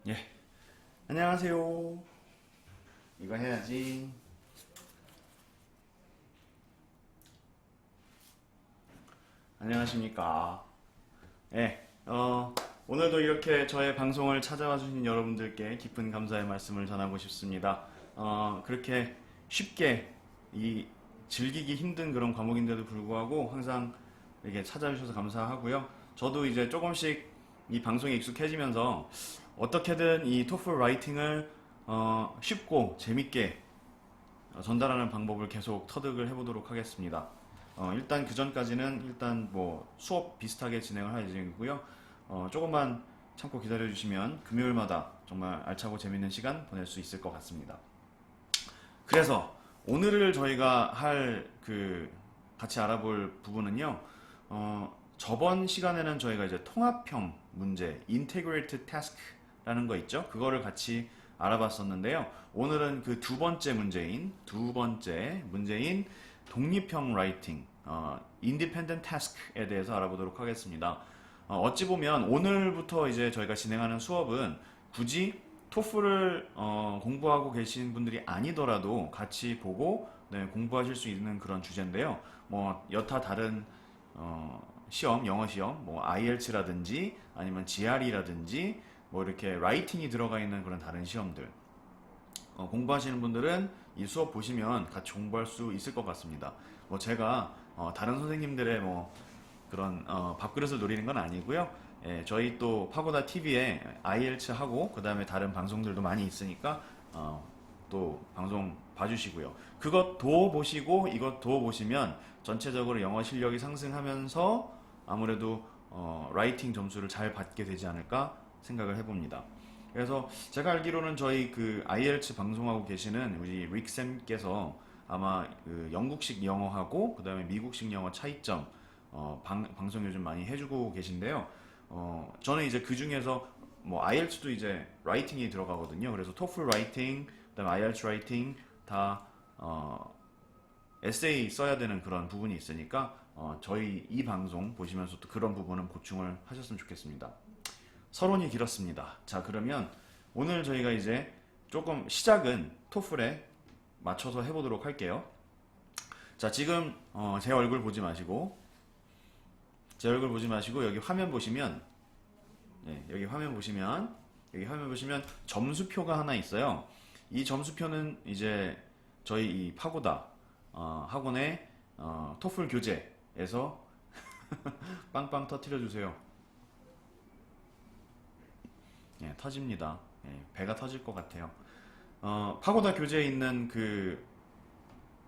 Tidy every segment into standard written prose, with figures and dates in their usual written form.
예, 안녕하세요. 이거 해야지. 안녕하십니까. 예, 오늘도 이렇게 저의 방송을 찾아와 주신 여러분들께 깊은 감사의 말씀을 전하고 싶습니다. 그렇게 쉽게 즐기기 힘든 그런 과목인데도 불구하고 항상 이렇게 찾아주셔서 감사하고요. 저도 이제 조금씩 이 방송에 익숙해지면서 어떻게든 이 토플 라이팅을 쉽고 재밌게 전달하는 방법을 계속 터득을 해보도록 하겠습니다. 일단 그 전까지는 일단 뭐 수업 비슷하게 진행을 할 예정이고요. 조금만 참고 기다려주시면 금요일마다 정말 알차고 재밌는 시간 보낼 수 있을 것 같습니다. 그래서 오늘을 저희가 같이 알아볼 부분은요. 저번 시간에는 저희가 이제 통합형 문제, integrated task라는 거 있죠. 그거를 같이 알아봤었는데요. 오늘은 그 두 번째 문제인 독립형 라이팅, independent task에 대해서 알아보도록 하겠습니다. 어찌 보면 오늘부터 이제 저희가 진행하는 수업은 굳이 토플을 공부하고 계신 분들이 아니더라도 같이 보고 네, 공부하실 수 있는 그런 주제인데요. 뭐 여타 다른 시험, 영어 시험, 뭐 IELTS라든지 아니면 GRE라든지 뭐 이렇게 라이팅이 들어가 있는 그런 다른 시험들 공부하시는 분들은 이 수업 보시면 같이 공부할 수 있을 것 같습니다. 뭐 제가 다른 선생님들의 뭐 그런 밥그릇을 노리는 건 아니고요. 예, 저희 또 파고다 TV에 IELTS 하고 그 다음에 다른 방송들도 많이 있으니까 또 방송 봐주시고요. 그것도 보시고 이것도 보시면 전체적으로 영어 실력이 상승하면서 아무래도 라이팅 점수를 잘 받게 되지 않을까 생각을 해봅니다. 그래서 제가 알기로는 저희 그 IELTS 방송하고 계시는 우리 릭쌤께서 아마 그 영국식 영어하고 그 다음에 미국식 영어 차이점 방송 요즘 많이 해주고 계신데요. 저는 이제 그 중에서 뭐 IELTS도 이제 라이팅이 들어가거든요. 그래서 토플 라이팅, 그다음에 IELTS 라이팅 다 에세이 써야 되는 그런 부분이 있으니까 저희 이 방송 보시면서 또 그런 부분은 보충을 하셨으면 좋겠습니다. 서론이 길었습니다. 자, 그러면 오늘 저희가 이제 조금 시작은 토플에 맞춰서 해보도록 할게요. 자, 지금 제 얼굴 보지 마시고 여기 화면 보시면 네, 여기 화면 보시면 점수표가 하나 있어요. 이 점수표는 이제 저희 이 파고다 학원의 토플 교재에서 빵빵 터트려 주세요. 예, 터집니다. 예, 배가 터질 것 같아요. 파고다 교재에 있는 그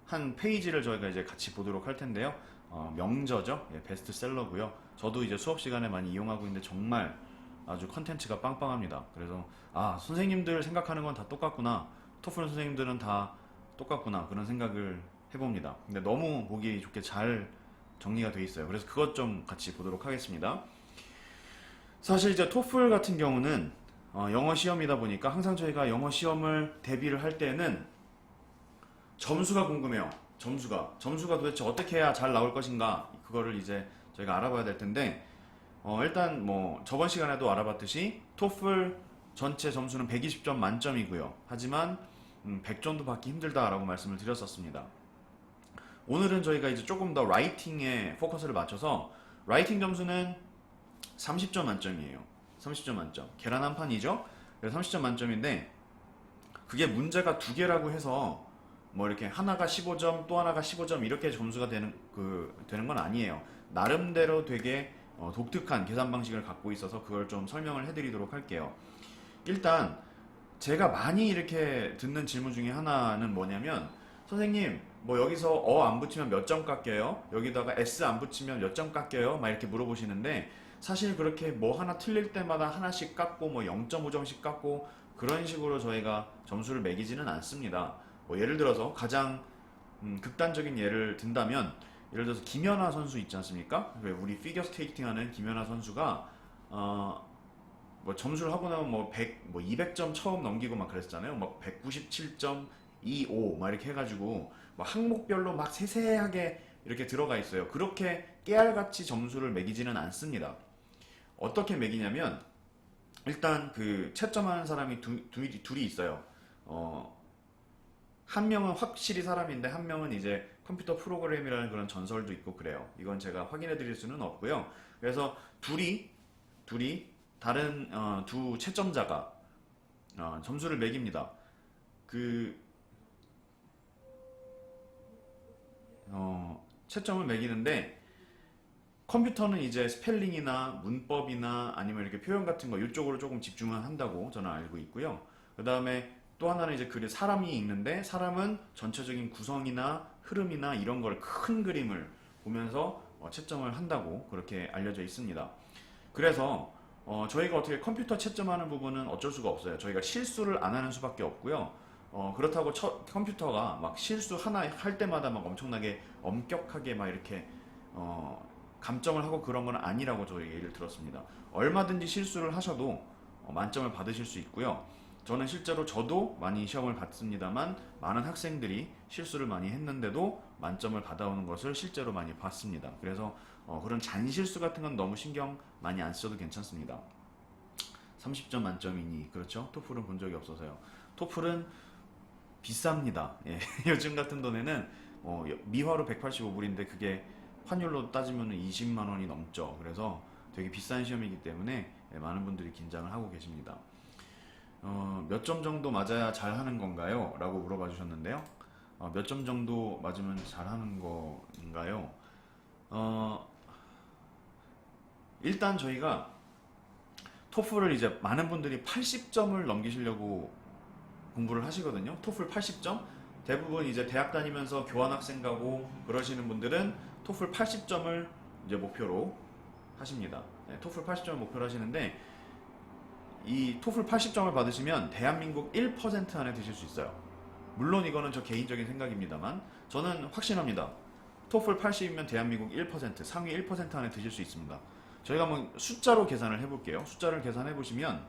한 페이지를 저희가 이제 같이 보도록 할 텐데요. 명저죠. 예, 베스트셀러고요. 저도 이제 수업 시간에 많이 이용하고 있는데 정말 아주 컨텐츠가 빵빵합니다. 그래서 선생님들 생각하는 건 다 똑같구나. 토플 선생님들은 다 똑같구나. 그런 생각을 해봅니다. 근데 너무 보기 좋게 잘 정리가 돼 있어요. 그래서 그것 좀 같이 보도록 하겠습니다. 사실 이제 토플 같은 경우는 영어 시험이다 보니까 항상 저희가 영어 시험을 대비를 할 때는 점수가 궁금해요. 점수가 도대체 어떻게 해야 잘 나올 것인가 그거를 이제 저희가 알아봐야 될 텐데 일단 뭐 저번 시간에도 알아봤듯이 토플 전체 점수는 120점 만점이고요. 하지만 100점도 받기 힘들다라고 말씀을 드렸었습니다. 오늘은 저희가 이제 조금 더 라이팅에 포커스를 맞춰서 라이팅 점수는 30점 만점이에요. 30점 만점. 계란 한 판이죠? 그래서 30점 만점인데 그게 문제가 두 개라고 해서 뭐 이렇게 하나가 15점 또 하나가 15점 이렇게 점수가 되는 건 아니에요. 나름대로 되게 독특한 계산 방식을 갖고 있어서 그걸 좀 설명을 해드리도록 할게요. 일단 제가 많이 이렇게 듣는 질문 중에 하나는 뭐냐면 선생님 뭐 여기서 안 붙이면 몇 점 깎여요? 여기다가 S 안 붙이면 몇 점 깎여요? 막 이렇게 물어보시는데 사실 그렇게 뭐 하나 틀릴 때마다 하나씩 깎고 뭐 0.5점씩 깎고 그런 식으로 저희가 점수를 매기지는 않습니다. 뭐 예를 들어서 가장 극단적인 예를 든다면 예를 들어서 김연아 선수 있지 않습니까? 우리 피겨 스케이팅 하는 김연아 선수가 뭐 점수를 하고 나면 뭐 200점 처음 넘기고 막 그랬잖아요. 막 197.25 막 이렇게 해가지고 막 항목별로 막 세세하게 이렇게 들어가 있어요. 그렇게 깨알같이 점수를 매기지는 않습니다. 어떻게 매기냐면 일단 그 채점하는 사람이 둘이 있어요. 한 명은 확실히 사람인데 한 명은 이제 컴퓨터 프로그램이라는 그런 전설도 있고 그래요. 이건 제가 확인해 드릴 수는 없고요. 그래서 둘이 다른 두 채점자가 점수를 매깁니다. 그 채점을 매기는데 컴퓨터는 이제 스펠링이나 문법이나 아니면 이렇게 표현 같은 거 이쪽으로 조금 집중을 한다고 저는 알고 있고요. 그 다음에 또 하나는 이제 그 사람이 있는데 사람은 전체적인 구성이나 흐름이나 이런 걸 큰 그림을 보면서 채점을 한다고 그렇게 알려져 있습니다. 그래서 저희가 어떻게 컴퓨터 채점하는 부분은 어쩔 수가 없어요. 저희가 실수를 안 하는 수밖에 없고요. 그렇다고 컴퓨터가 막 실수 하나 할 때마다 막 엄청나게 엄격하게 막 이렇게 어, 감점을 하고 그런 건 아니라고 저희 얘기를 들었습니다. 얼마든지 실수를 하셔도 만점을 받으실 수 있고요. 저는 실제로 저도 많이 시험을 봤습니다만 많은 학생들이 실수를 많이 했는데도 만점을 받아오는 것을 실제로 많이 봤습니다. 그래서 그런 잔실수 같은 건 너무 신경 많이 안 써도 괜찮습니다. 30점 만점이니 그렇죠? 토플은 본 적이 없어서요. 토플은 비쌉니다. 예, 요즘 같은 돈에는 미화로 185불인데 그게 환율로 따지면 20만 원이 넘죠. 그래서 되게 비싼 시험이기 때문에 많은 분들이 긴장을 하고 계십니다. 몇 점 정도 맞아야 잘하는 건가요? 라고 물어봐 주셨는데요. 몇 점 정도 맞으면 잘하는 건가요? 어, 일단 저희가 토플을 이제 많은 분들이 80점을 넘기시려고 공부를 하시거든요. 토플 80점. 대부분 이제 대학 다니면서 교환학생 가고 그러시는 분들은 토플 80점을 이제 목표로 하십니다. 네, 토플 80점을 목표로 하시는데 이 토플 80점을 받으시면 대한민국 1% 안에 드실 수 있어요. 물론 이거는 저 개인적인 생각입니다만 저는 확신합니다. 토플 80이면 대한민국 1%, 상위 1% 안에 드실 수 있습니다. 저희가 한번 숫자로 계산을 해볼게요. 숫자를 계산해 보시면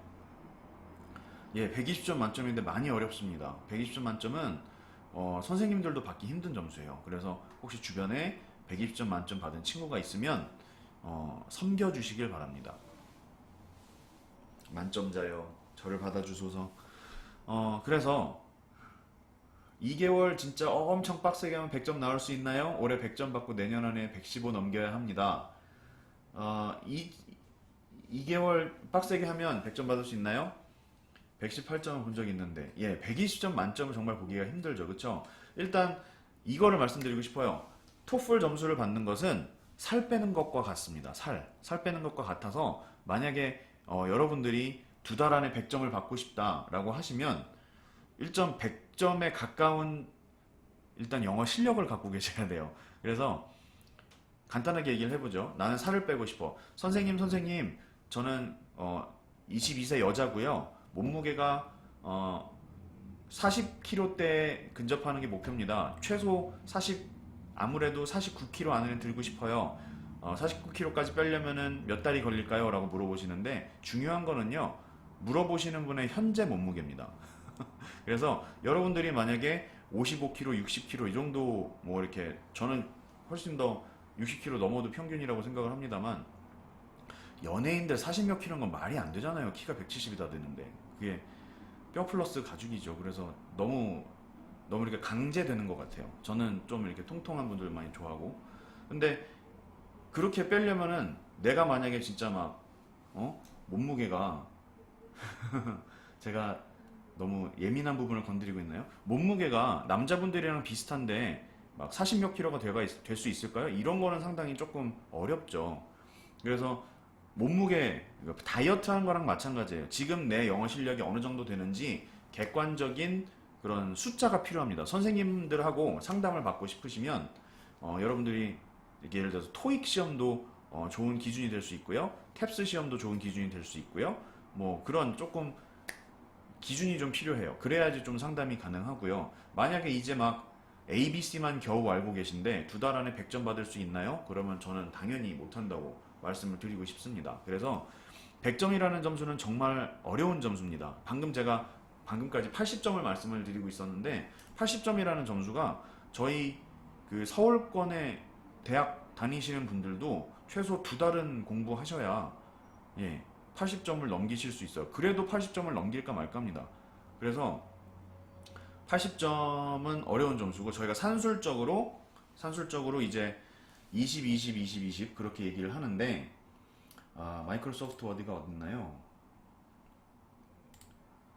120점 만점인데 많이 어렵습니다. 120점 만점은 선생님들도 받기 힘든 점수예요. 그래서 혹시 주변에 120점 만점 받은 친구가 있으면 섬겨주시길 바랍니다. 만점자요. 저를 받아주소서. 그래서 2개월 진짜 엄청 빡세게 하면 100점 나올 수 있나요? 올해 100점 받고 내년 안에 115 넘겨야 합니다. 2개월 빡세게 하면 100점 받을 수 있나요? 118점을 본 적이 있는데 120점 만점은 정말 보기가 힘들죠. 그쵸? 일단 이거를 말씀드리고 싶어요. 토플 점수를 받는 것은 살 빼는 것과 같습니다. 살 빼는 것과 같아서 만약에 여러분들이 두 달 안에 100점을 받고 싶다라고 하시면 1.100점에 가까운 일단 영어 실력을 갖고 계셔야 돼요. 그래서 간단하게 얘기를 해보죠. 나는 살을 빼고 싶어. 선생님, 저는 22세 여자고요. 몸무게가 40kg대 근접하는 게 목표입니다. 최소 40, 아무래도 49kg 안에는 들고 싶어요. 49kg까지 빼려면은 몇 달이 걸릴까요? 라고 물어보시는데 중요한 거는요. 물어보시는 분의 현재 몸무게입니다. 그래서 여러분들이 만약에 55kg, 60kg 이 정도 뭐 이렇게 저는 훨씬 더 60kg 넘어도 평균이라고 생각을 합니다만 연예인들 40몇 킬로인 건 말이 안 되잖아요. 키가 170이 다 되는데 그게 뼈 플러스 가죽이죠. 그래서 너무 이렇게 강제되는 것 같아요. 저는 좀 이렇게 통통한 분들 많이 좋아하고 근데 그렇게 빼려면은 내가 만약에 진짜 막 몸무게가 제가 너무 예민한 부분을 건드리고 있나요? 몸무게가 남자분들이랑 비슷한데 막 40몇 킬로가 될 수 있을까요? 이런 거는 상당히 조금 어렵죠. 그래서 몸무게 다이어트 하는 거랑 마찬가지예요. 지금 내 영어 실력이 어느 정도 되는지 객관적인 그런 숫자가 필요합니다. 선생님들하고 상담을 받고 싶으시면 여러분들이 예를 들어서 토익 시험도 좋은 기준이 될 수 있고요. 탭스 시험도 좋은 기준이 될 수 있고요. 뭐 그런 조금 기준이 좀 필요해요. 그래야지 좀 상담이 가능하고요. 만약에 이제 막 ABC만 겨우 알고 계신데 두 달 안에 100점 받을 수 있나요? 그러면 저는 당연히 못한다고 말씀을 드리고 싶습니다. 그래서 100점이라는 점수는 정말 어려운 점수입니다. 방금까지 80점을 말씀을 드리고 있었는데 80점이라는 점수가 저희 그 서울권의 대학 다니시는 분들도 최소 두 달은 공부하셔야 80점을 넘기실 수 있어요. 그래도 80점을 넘길까 말까입니다. 그래서 80점은 어려운 점수고 저희가 산술적으로 이제 20, 20, 20, 20 그렇게 얘기를 하는데 마이크로소프트 워드가 어딨나요?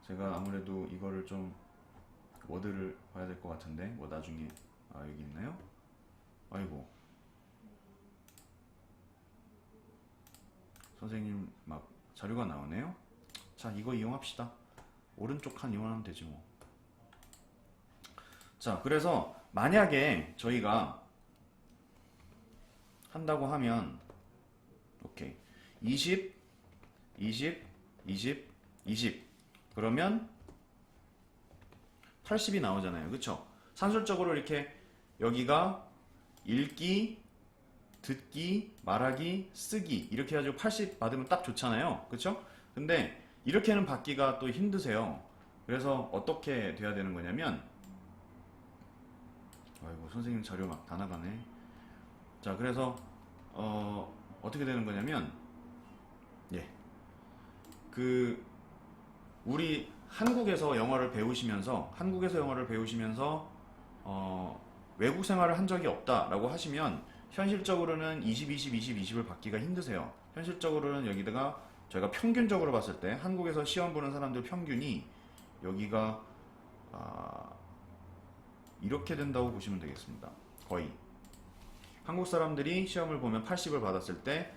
제가 아무래도 이거를 좀 워드를 봐야 될 것 같은데 뭐 나중에 여기 있나요? 아이고 선생님 막 자료가 나오네요. 자 이거 이용합시다. 오른쪽 칸 이용하면 되지 뭐. 자 그래서 만약에 저희가 한다고 하면 오케이 20 20 20 20 그러면 80이 나오잖아요. 그쵸? 산술적으로 이렇게 여기가 읽기, 듣기, 말하기, 쓰기 이렇게 해가지고 80 받으면 딱 좋잖아요. 그쵸? 근데 이렇게는 받기가 또 힘드세요. 그래서 어떻게 돼야 되는 거냐면 아이고 선생님 자료 막 다 나가네. 자 그래서 어떻게 되는 거냐면 우리 한국에서 영어를 배우시면서 외국 생활을 한 적이 없다라고 하시면 현실적으로는 20, 20, 20, 20을 받기가 힘드세요. 현실적으로는 여기다가 저희가 평균적으로 봤을 때 한국에서 시험 보는 사람들 평균이 여기가 이렇게 된다고 보시면 되겠습니다. 거의 한국 사람들이 시험을 보면 80을 받았을 때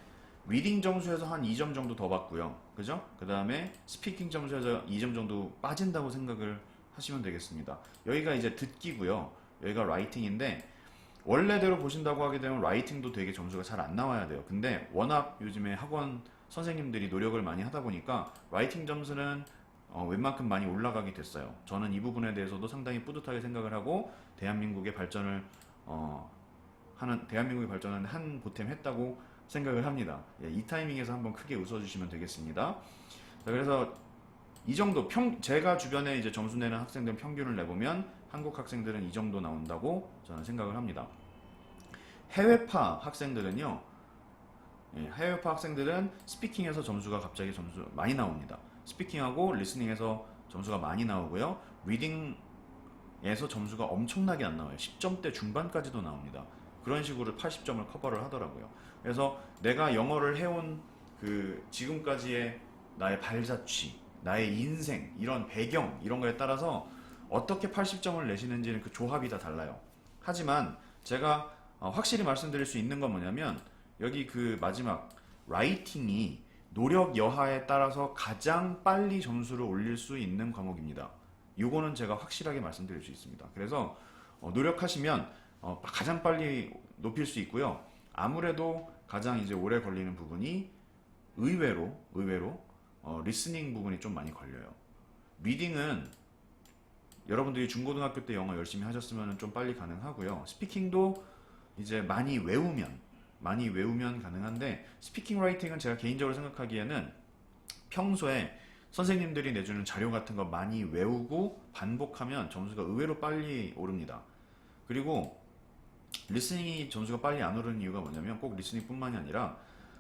리딩 점수에서 한 2점 정도 더 받고요. 그죠? 그 다음에 스피킹 점수에서 2점 정도 빠진다고 생각을 하시면 되겠습니다. 여기가 이제 듣기고요. 여기가 라이팅인데 원래대로 보신다고 하게 되면 라이팅도 되게 점수가 잘 안 나와야 돼요. 근데 워낙 요즘에 학원 선생님들이 노력을 많이 하다 보니까 라이팅 점수는 웬만큼 많이 올라가게 됐어요. 저는 이 부분에 대해서도 상당히 뿌듯하게 생각을 하고 대한민국의 발전을 한 보탬 했다고 생각을 합니다. 이 타이밍에서 한번 크게 웃어주시면 되겠습니다. 자, 그래서 이 정도 제가 주변에 이제 점수 내는 학생들 평균을 내보면 한국 학생들은 이 정도 나온다고 저는 생각을 합니다. 해외파 학생들은요, 해외파 학생들은 스피킹에서 점수가 갑자기 많이 나옵니다. 스피킹하고 리스닝에서 점수가 많이 나오고요. 리딩에서 점수가 엄청나게 안 나와요. 10점대 중반까지도 나옵니다. 그런 식으로 80점을 커버를 하더라고요. 그래서 내가 영어를 해온 지금까지의 나의 발자취, 나의 인생, 이런 배경, 이런 거에 따라서 어떻게 80점을 내시는지는 그 조합이 다 달라요. 하지만 제가 확실히 말씀드릴 수 있는 건 뭐냐면 여기 그 마지막 라이팅이 노력 여하에 따라서 가장 빨리 점수를 올릴 수 있는 과목입니다. 요거는 제가 확실하게 말씀드릴 수 있습니다. 그래서 노력하시면 가장 빨리 높일 수 있고요. 아무래도 가장 이제 오래 걸리는 부분이 의외로 리스닝 부분이 좀 많이 걸려요. 리딩은 여러분들이 중고등학교 때 영어 열심히 하셨으면 좀 빨리 가능하고요. 스피킹도 이제 많이 외우면 가능한데 스피킹 라이팅은 제가 개인적으로 생각하기에는 평소에 선생님들이 내주는 자료 같은 거 많이 외우고 반복하면 점수가 의외로 빨리 오릅니다. 그리고 리스닝이 점수가 빨리 안 오르는 이유가 뭐냐면 꼭 리스닝 뿐만이 아니라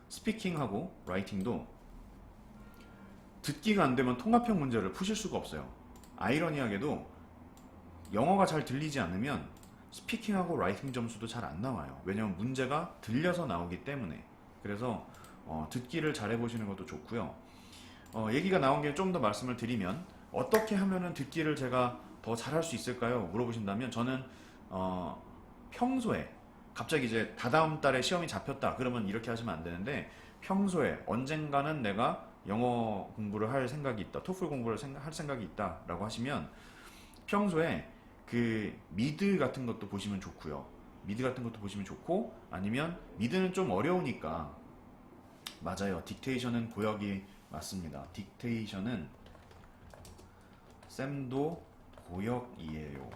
스피킹하고 라이팅도 듣기가 안 되면 통합형 문제를 푸실 수가 없어요. 아이러니하게도 영어가 잘 들리지 않으면 스피킹하고 라이팅 점수도 잘 안 나와요. 왜냐면 문제가 들려서 나오기 때문에. 그래서 듣기를 잘 해보시는 것도 좋고요. 얘기가 나온 게 좀 더 말씀을 드리면 어떻게 하면은 듣기를 제가 더 잘할 수 있을까요? 물어보신다면 저는 평소에 갑자기 이제 다다음 달에 시험이 잡혔다 그러면 이렇게 하시면 안 되는데 평소에 언젠가는 내가 영어 공부를 할 생각이 있다, 토플 공부를 할 생각이 있다 라고 하시면 평소에 그 미드 같은 것도 보시면 좋고요. 미드 같은 것도 보시면 좋고 아니면 미드는 좀 어려우니까 맞아요. 딕테이션은 고역이 맞습니다. 딕테이션은 쌤도 고역이에요.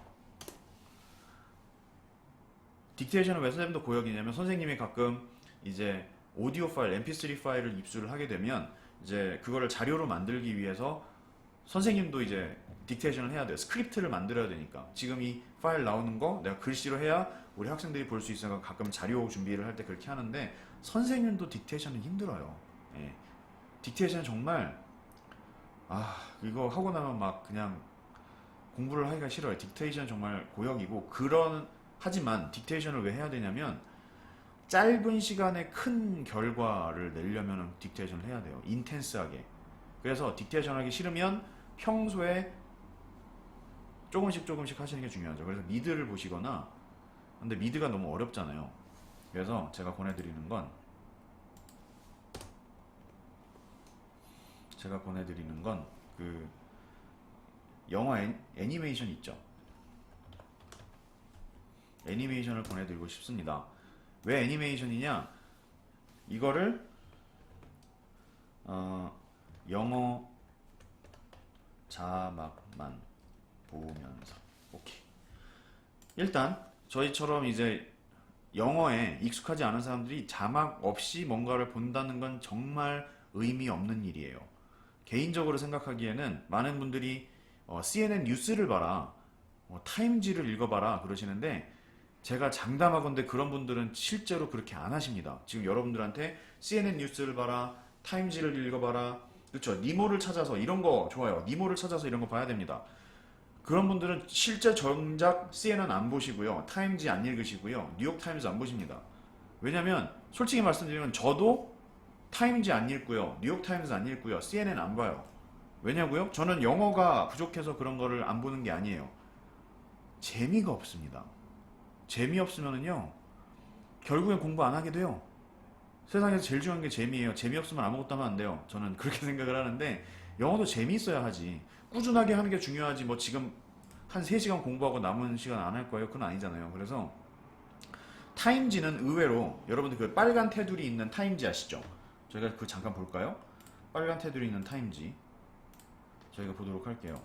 딕테이션은 왜 쌤도 고역이냐면 선생님이 가끔 이제 오디오 파일, mp3 파일을 입수를 하게 되면 이제 그거를 자료로 만들기 위해서 선생님도 이제 딕테이션을 해야 돼요. 스크립트를 만들어야 되니까. 지금 이 파일 나오는 거 내가 글씨로 해야 우리 학생들이 볼 수 있어서 가끔 자료 준비를 할 때 그렇게 하는데 선생님도 딕테이션은 힘들어요. 예. 딕테이션 정말 이거 하고 나면 막 그냥 공부를 하기가 싫어요. 딕테이션 정말 고역이고 하지만 딕테이션을 왜 해야 되냐면 짧은 시간에 큰 결과를 내려면 딕테이션을 해야 돼요. 인텐스하게. 그래서 딕테이션 하기 싫으면 평소에 조금씩 하시는 게 중요하죠. 그래서 미드를 보시거나, 근데 미드가 너무 어렵잖아요. 그래서 제가 보내드리는 건 그 영화 애니메이션 있죠. 애니메이션을 보내드리고 싶습니다. 왜 애니메이션이냐? 이거를 영어 자막만 보면서, 오케이. 일단 저희처럼 이제 영어에 익숙하지 않은 사람들이 자막 없이 뭔가를 본다는 건 정말 의미 없는 일이에요. 개인적으로 생각하기에는 많은 분들이 CNN 뉴스를 봐라, 타임지를 읽어봐라 그러시는데, 제가 장담하건대 그런 분들은 실제로 그렇게 안 하십니다. 지금 여러분들한테 CNN 뉴스를 봐라, 타임지를 읽어봐라, 그렇죠? 니모를 찾아서 이런 거 좋아요. 니모를 찾아서 이런 거 봐야 됩니다. 그런 분들은 실제 정작 CNN 안 보시고요, 타임지 안 읽으시고요, 뉴욕타임즈 안 보십니다. 왜냐면 솔직히 말씀드리면 저도 타임지 안 읽고요, 뉴욕타임즈 안 읽고요, CNN 안 봐요. 왜냐고요? 저는 영어가 부족해서 그런 거를 안 보는 게 아니에요. 재미가 없습니다. 재미없으면은요, 결국엔 공부 안 하게 돼요. 세상에서 제일 중요한 게 재미예요. 재미없으면 아무것도 하면 안 돼요. 저는 그렇게 생각을 하는데, 영어도 재미있어야 하지. 꾸준하게 하는 게 중요하지. 뭐 지금 한 3시간 공부하고 남은 시간 안 할 거예요? 그건 아니잖아요. 그래서 타임지는 의외로, 여러분들 그 빨간 테두리 있는 타임지 아시죠? 저희가 그 잠깐 볼까요? 빨간 테두리 있는 타임지 저희가 보도록 할게요.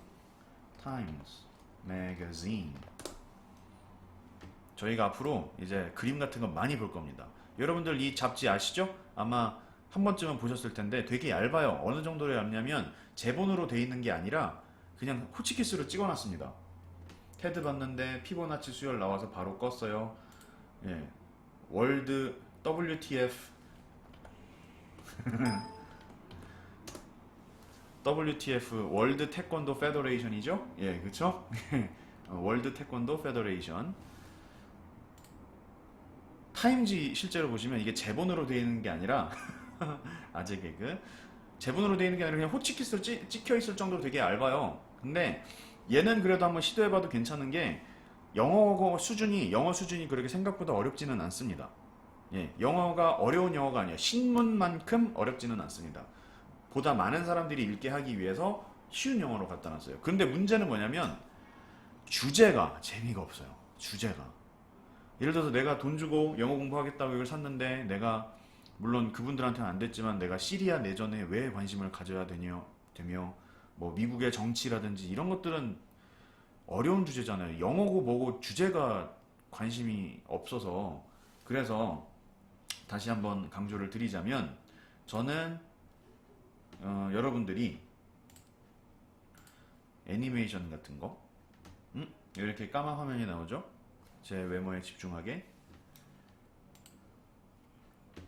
타임스 매거진. 저희가 앞으로 이제 그림 같은 거 많이 볼 겁니다. 여러분들 이 잡지 아시죠? 아마 한 번쯤은 보셨을 텐데 되게 얇아요. 어느 정도로 얇냐면 제본으로 돼 있는 게 아니라 그냥 호치키스로 찍어놨습니다. 테드 봤는데 피보나치 수열 나와서 바로 껐어요. 예, 월드 WTF WTF 월드 태권도 페더레이션이죠? 예, 그쵸? 월드 태권도 페더레이션. 타임지 실제로 보시면 이게 제본으로 되어 있는 게 아니라 아재 개그, 제본으로 되어 있는 게 아니라 그냥 호치키스로 찍혀 있을 정도로 되게 얇아요. 근데 얘는 그래도 한번 시도해봐도 괜찮은 게, 영어 수준이 그렇게 생각보다 어렵지는 않습니다. 예, 영어가 어려운 영어가 아니에요. 신문만큼 어렵지는 않습니다. 보다 많은 사람들이 읽게 하기 위해서 쉬운 영어로 갖다 놨어요. 근데 문제는 뭐냐면 주제가 재미가 없어요. 주제가. 예를 들어서 내가 돈 주고 영어 공부하겠다고 이걸 샀는데, 내가 물론 그분들한테는 안 됐지만 내가 시리아 내전에 왜 관심을 가져야 되며 뭐 미국의 정치라든지 이런 것들은 어려운 주제잖아요. 영어고 뭐고 주제가 관심이 없어서. 그래서 다시 한번 강조를 드리자면, 저는 여러분들이 애니메이션 같은 거, 이렇게 까만 화면이 나오죠? 제 외모에 집중하게.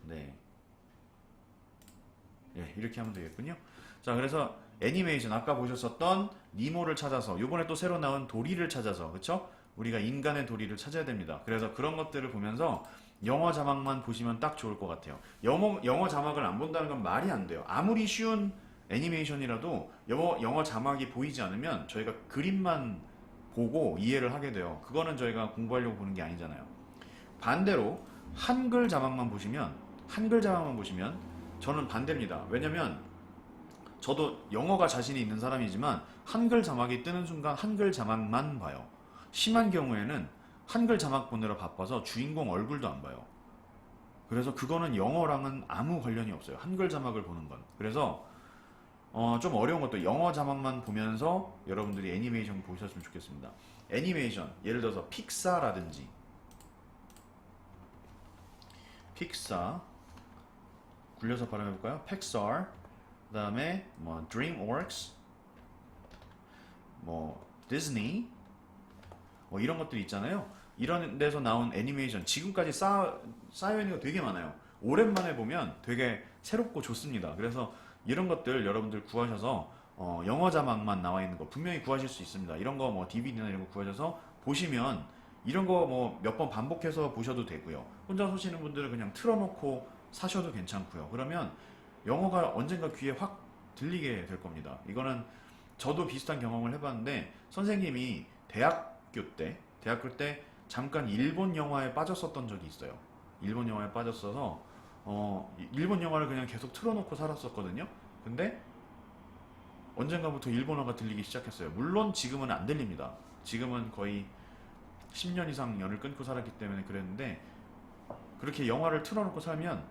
네, 예, 이렇게 하면 되겠군요. 자, 그래서 애니메이션 아까 보셨었던 니모를 찾아서, 요번에 또 새로 나온 도리를 찾아서, 그쵸? 우리가 인간의 도리를 찾아야 됩니다. 그래서 그런 것들을 보면서 영어 자막만 보시면 딱 좋을 것 같아요. 영어 자막을 안 본다는 건 말이 안 돼요. 아무리 쉬운 애니메이션이라도 영어 자막이 보이지 않으면 저희가 그림만 보고 이해를 하게 돼요. 그거는 저희가 공부하려고 보는 게 아니잖아요. 반대로 한글 자막만 보시면 저는 반대입니다. 왜냐면 저도 영어가 자신이 있는 사람이지만 한글 자막이 뜨는 순간 한글 자막만 봐요. 심한 경우에는 한글 자막 보느라 바빠서 주인공 얼굴도 안 봐요. 그래서 그거는 영어랑은 아무 관련이 없어요. 한글 자막을 보는 건. 그래서 좀 어려운 것도 영어 자막만 보면서 여러분들이 애니메이션 보셨으면 좋겠습니다. 애니메이션, 예를 들어서 픽사라든지, 픽사 굴려서 발음해볼까요? 픽사, 그 다음에 뭐 DreamWorks, 뭐 디즈니, 뭐 이런 것들이 있잖아요. 이런 데서 나온 애니메이션 지금까지 쌓여있는 거 되게 많아요. 오랜만에 보면 되게 새롭고 좋습니다. 그래서 이런 것들 여러분들 구하셔서 영어 자막만 나와 있는 거 분명히 구하실 수 있습니다. 이런 거 뭐 DVD나 이런 거 구하셔서 보시면 이런 거 뭐 몇 번 반복해서 보셔도 되고요. 혼자 보시는 분들은 그냥 틀어놓고 사셔도 괜찮고요. 그러면 영어가 언젠가 귀에 확 들리게 될 겁니다. 이거는 저도 비슷한 경험을 해봤는데 선생님이 대학교 때 잠깐 일본 영화에 빠졌었던 적이 있어요. 일본 영화에 빠졌어서 일본 영화를 그냥 계속 틀어놓고 살았었거든요. 근데 언젠가부터 일본어가 들리기 시작했어요. 물론 지금은 안 들립니다. 지금은 거의 10년 이상 연을 끊고 살았기 때문에 그랬는데 그렇게 영화를 틀어놓고 살면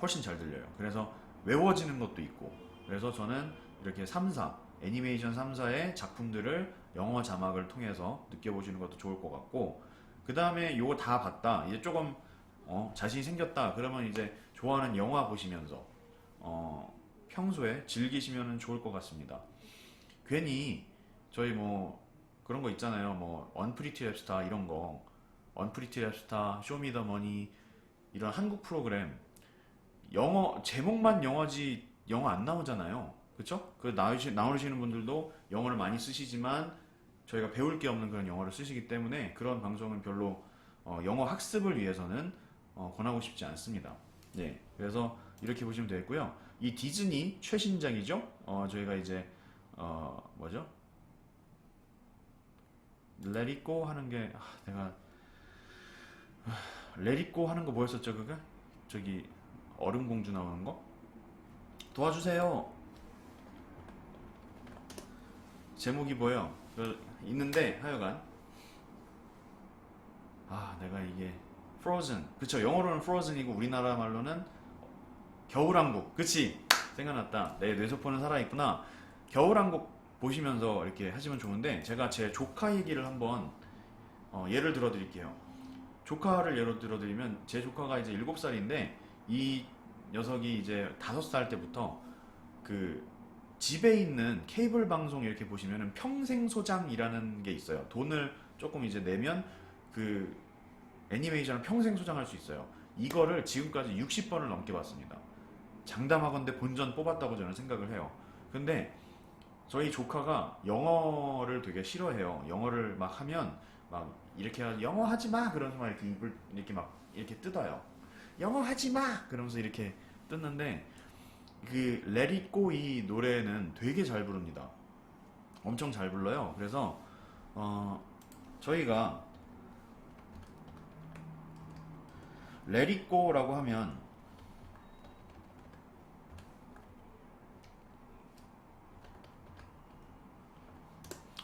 훨씬 잘 들려요. 그래서 외워지는 것도 있고 그래서 저는 이렇게 3사 애니메이션 3사의 작품들을 영어 자막을 통해서 느껴보시는 것도 좋을 것 같고 그 다음에 요거 다 봤다 이제 조금 자신이 생겼다 그러면 이제 좋아하는 영화 보시면서 평소에 즐기시면 좋을 것 같습니다. 괜히 저희 뭐 그런 거 있잖아요. 뭐 언프리티 랩스타 이런 거 언프리티 랩스타 쇼미더머니 이런 한국 프로그램 영어 제목만 영어지 영어 안 나오잖아요. 그쵸? 그 나오시는 분들도 영어를 많이 쓰시지만 저희가 배울 게 없는 그런 영어를 쓰시기 때문에 그런 방송은 별로 영어 학습을 위해서는 권하고 싶지 않습니다. 네, 그래서 이렇게 보시면 되겠고요. 이 디즈니 최신작이죠. 저희가 이제 뭐죠? Let It Go 하는 게 내가 Let It Go 하는 거 뭐였었죠? 그게 저기 얼음 공주 나오는 거 도와주세요. 제목이 뭐예요? 있는데 하여간 내가 이게 Frozen 그쵸 영어로는 Frozen이고 우리나라 말로는 겨울왕국 그치 생각났다. 내 뇌세포는 살아있구나. 겨울왕국 보시면서 이렇게 하시면 좋은데 제가 제 조카 얘기를 한번 예를 들어 드릴게요. 조카를 예로 들어 드리면 제 조카가 이제 7살인데 이 녀석이 이제 5살 때부터 그 집에 있는 케이블 방송 이렇게 보시면은 평생 소장이라는 게 있어요. 돈을 조금 이제 내면 그 애니메이션을 평생 소장할 수 있어요. 이거를 지금까지 60번을 넘게 봤습니다. 장담하건대 본전 뽑았다고 저는 생각을 해요. 근데 저희 조카가 영어를 되게 싫어해요. 영어를 막 하면 막 이렇게 영어 하지 마 그러면서 막 이렇게 입을 이렇게 막 이렇게 뜯어요. 영어 하지 마 그러면서 이렇게 뜯는데 그 Let It Go 이 노래는 되게 잘 부릅니다. 엄청 잘 불러요. 그래서 저희가 Let It Go라고 하면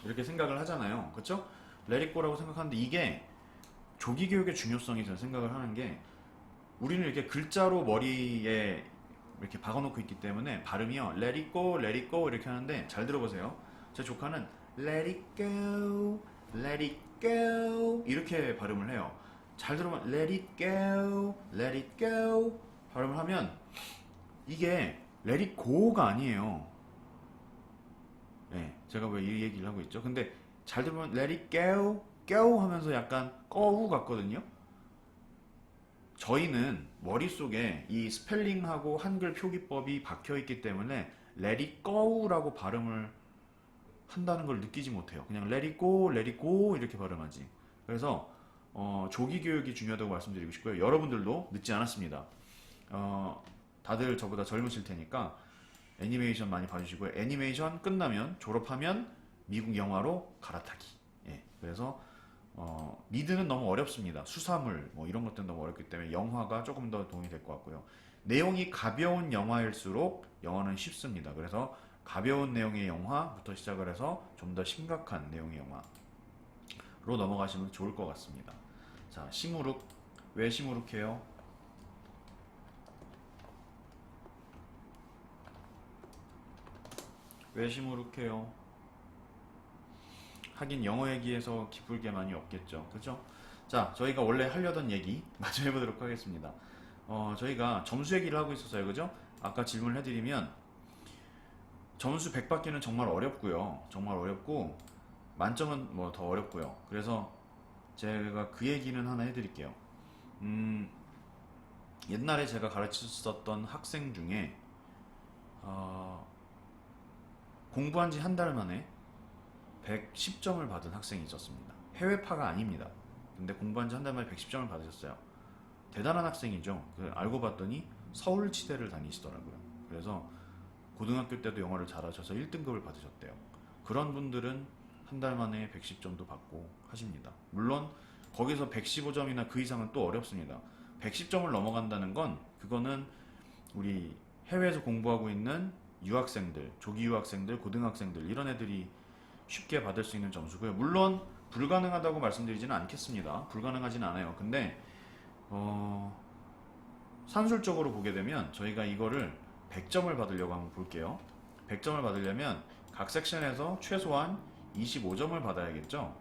이렇게 생각을 하잖아요. 그쵸? Let It Go라고 생각하는데 이게 조기 교육의 중요성이 저는 생각을 하는 게 우리는 이렇게 글자로 머리에 이렇게 박아놓고 있기 때문에 발음이요. Let it go, let it go 이렇게 하는데 잘 들어보세요. 제 조카는 let it go, let it go 이렇게 발음을 해요. 잘 들어보면 let it go, let it go 발음을 하면 이게 let it go가 아니에요. 네, 제가 왜 이 얘기를 하고 있죠? 근데 잘 들어보면 let it go, go 하면서 약간 꺼우 같거든요. 저희는 머릿속에 이 스펠링하고 한글 표기법이 박혀있기 때문에 let it go라고 발음을 한다는 걸 느끼지 못해요. 그냥 let it go, let it go 이렇게 발음하지. 그래서 조기 교육이 중요하다고 말씀드리고 싶고요. 여러분들도 늦지 않았습니다. 다들 저보다 젊으실 테니까 애니메이션 많이 봐주시고요. 애니메이션 끝나면 졸업하면 미국 영화로 갈아타기. 예, 그래서 미드는 너무 어렵습니다. 수사물 뭐 이런 것들은 너무 어렵기 때문에 영화가 조금 더 도움이 될 것 같고요. 내용이 가벼운 영화일수록 영화는 쉽습니다. 그래서 가벼운 내용의 영화부터 시작을 해서 좀 더 심각한 내용의 영화로 넘어가시면 좋을 것 같습니다. 자, 시무룩. 왜 시무룩해요? 왜 시무룩해요? 하긴 영어 얘기에서 기쁠 게 많이 없겠죠. 그죠? 자, 저희가 원래 하려던 얘기 마저 해보도록 하겠습니다. 저희가 점수 얘기를 하고 있었어요. 그죠? 아까 질문을 해드리면 점수 100 받기는 정말 어렵고요. 정말 어렵고 만점은 뭐 더 어렵고요. 그래서 제가 그 얘기는 하나 해드릴게요. 옛날에 제가 가르쳤었던 학생 중에 공부한 지 한 달 만에 110점을 받은 학생이 있었습니다. 해외파가 아닙니다. 근데 공부한 지 한 달 만에 110점을 받으셨어요. 대단한 학생이죠. 알고 봤더니 서울치대를 다니시더라고요. 그래서 고등학교 때도 영어를 잘하셔서 1등급을 받으셨대요. 그런 분들은 한 달 만에 110점도 받고 하십니다. 물론 거기서 115점이나 그 이상은 또 어렵습니다. 110점을 넘어간다는 건 그거는 우리 해외에서 공부하고 있는 유학생들, 조기 유학생들, 고등학생들 이런 애들이 쉽게 받을 수 있는 점수고요. 물론 불가능하다고 말씀드리지는 않겠습니다. 불가능하진 않아요. 근데 산술적으로 보게 되면 저희가 이거를 100점을 받으려고 한번 볼게요. 100점을 받으려면 각 섹션에서 최소한 25점을 받아야겠죠.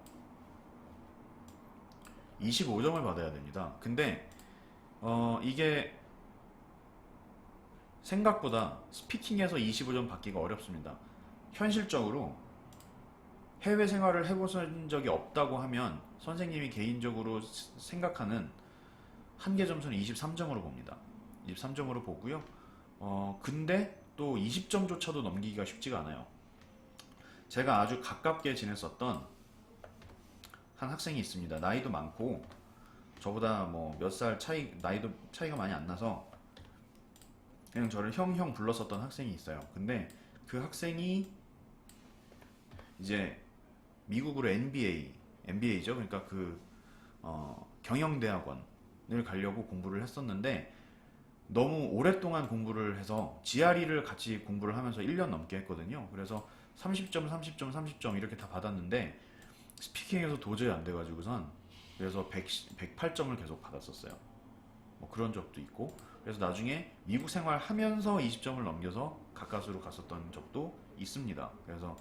25점을 받아야 됩니다. 근데 이게 생각보다 스피킹에서 25점 받기가 어렵습니다. 현실적으로 해외 생활을 해보신 적이 없다고 하면 선생님이 개인적으로 생각하는 한계 점수는 23점으로 봅니다. 23점으로 보고요. 근데 또 20점조차도 넘기기가 쉽지가 않아요. 제가 아주 가깝게 지냈었던 한 학생이 있습니다. 나이도 많고 저보다 뭐 몇 살 나이도 차이가 많이 안 나서 그냥 저를 형 불렀었던 학생이 있어요. 근데 그 학생이 이제 미국으로 MBA죠. 그러니까 경영대학원을 가려고 공부를 했었는데 너무 오랫동안 공부를 해서 GRE를 같이 공부를 하면서 1년 넘게 했거든요. 그래서 30점, 30점, 30점 이렇게 다 받았는데 스피킹에서 도저히 안 돼가지고선 그래서 108점을 계속 받았었어요. 뭐 그런 적도 있고 그래서 나중에 미국 생활하면서 20점을 넘겨서 가까스로 갔었던 적도 있습니다. 그래서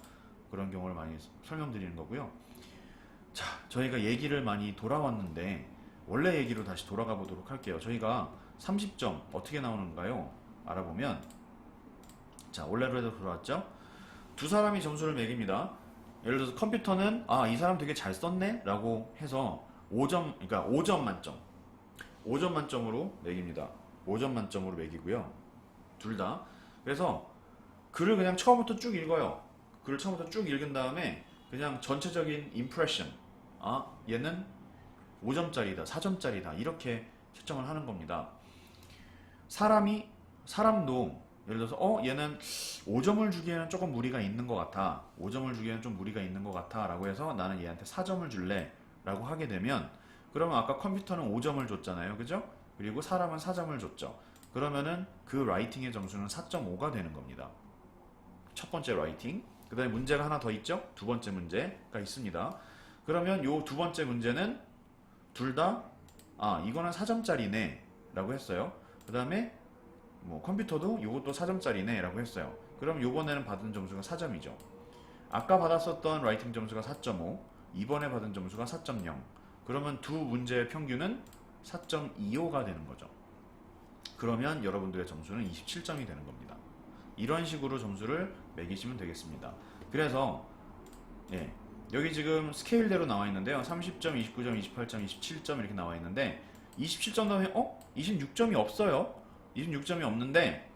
그런 경우를 많이 설명드리는 거고요. 자, 저희가 얘기를 많이 돌아왔는데 원래 얘기로 다시 돌아가 보도록 할게요. 저희가 30점 어떻게 나오는가요? 알아보면 자, 원래로 돌아왔죠? 두 사람이 점수를 매깁니다. 예를 들어서 컴퓨터는 이 사람 되게 잘 썼네? 라고 해서 5점, 그러니까 5점 만점 5점 만점으로 매깁니다. 5점 만점으로 매기고요. 둘 다. 그래서 글을 그냥 처음부터 쭉 읽어요. 글을 처음부터 쭉 읽은 다음에 그냥 전체적인 임프레션 얘는 5점짜리다 4점짜리다 이렇게 채점을 하는 겁니다. 사람도 예를 들어서 얘는 5점을 주기에는 조금 무리가 있는 것 같아 5점을 주기에는 좀 무리가 있는 것 같아 라고 해서 나는 얘한테 4점을 줄래 라고 하게 되면 그러면 아까 컴퓨터는 5점을 줬잖아요. 그죠? 그리고 사람은 4점을 줬죠. 그러면은 그 라이팅의 점수는 4.5가 되는 겁니다. 첫 번째 라이팅. 그 다음에 문제가 하나 더 있죠? 두 번째 문제가 있습니다. 그러면 요 두 번째 문제는 둘 다 이거는 4점짜리네 라고 했어요. 그 다음에 뭐 컴퓨터도 요것도 4점짜리네 라고 했어요. 그럼 요번에는 받은 점수가 4점이죠. 아까 받았었던 라이팅 점수가 4.5 이번에 받은 점수가 4.0 그러면 두 문제의 평균은 4.25가 되는 거죠. 그러면 여러분들의 점수는 27점이 되는 겁니다. 이런 식으로 점수를 매기시면 되겠습니다. 그래서 여기 지금 스케일대로 나와 있는데요. 30점, 29점, 28점, 27점 이렇게 나와 있는데 27점 다음에 26점이 없어요. 26점이 없는데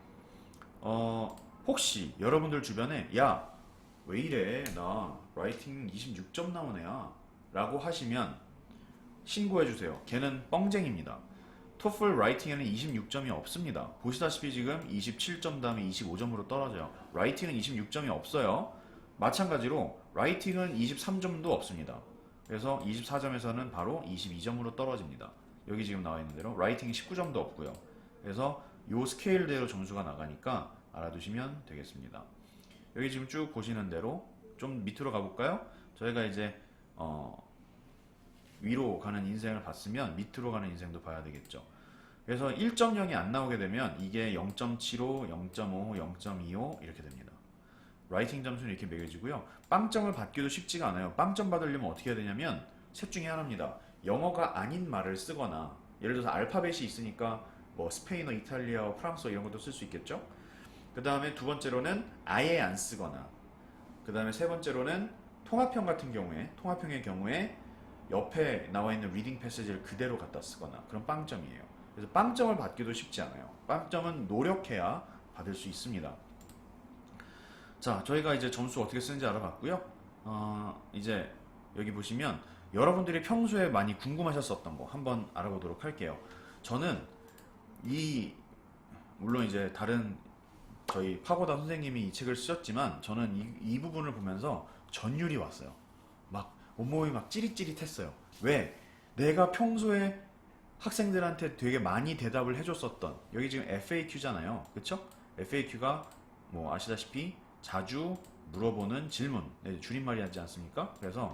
혹시 여러분들 주변에 야 왜 이래 나 라이팅 26점 나온 애야 라고 하시면 신고해주세요. 걔는 뻥쟁입니다. 토플 라이팅에는 26점이 없습니다. 보시다시피 지금 27점 다음에 25점으로 떨어져요. 라이팅은 26점이 없어요. 마찬가지로 라이팅은 23점도 없습니다. 그래서 24점에서는 바로 22점으로 떨어집니다. 여기 지금 나와 있는 대로 라이팅이 19점도 없고요. 그래서 요 스케일대로 점수가 나가니까 알아두시면 되겠습니다. 여기 지금 쭉 보시는 대로 좀 밑으로 가볼까요? 저희가 이제 위로 가는 인생을 봤으면 밑으로 가는 인생도 봐야 되겠죠. 그래서 1.0이 안 나오게 되면 이게 0.75, 0.5, 0.25 이렇게 됩니다. 라이팅 점수는 이렇게 매겨지고요. 빵점을 받기도 쉽지가 않아요. 빵점 받으려면 어떻게 해야 되냐면 셋 중에 하나입니다. 영어가 아닌 말을 쓰거나 예를 들어서 알파벳이 있으니까 뭐 스페인어, 이탈리아어, 프랑스어 이런 것도 쓸 수 있겠죠. 그 다음에 두 번째로는 아예 안 쓰거나 그 다음에 세 번째로는 통합형의 경우에 옆에 나와 있는 리딩 패시지를 그대로 갖다 쓰거나 그런 빵점이에요. 그래서 빵점을 받기도 쉽지 않아요. 빵점은 노력해야 받을 수 있습니다. 자, 저희가 이제 점수 어떻게 쓰는지 알아봤고요. 이제 여기 보시면 여러분들이 평소에 많이 궁금하셨었던 거 한번 알아보도록 할게요. 저는 이 물론 이제 다른 저희 파고다 선생님이 이 책을 쓰셨지만 저는 이 부분을 보면서 전율이 왔어요. 막 온몸이 막 찌릿찌릿했어요. 왜? 내가 평소에 학생들한테 되게 많이 대답을 해줬었던 여기 지금 FAQ잖아요. 그쵸? FAQ가 뭐 아시다시피 자주 물어보는 질문, 네, 줄임말이 하지 않습니까? 그래서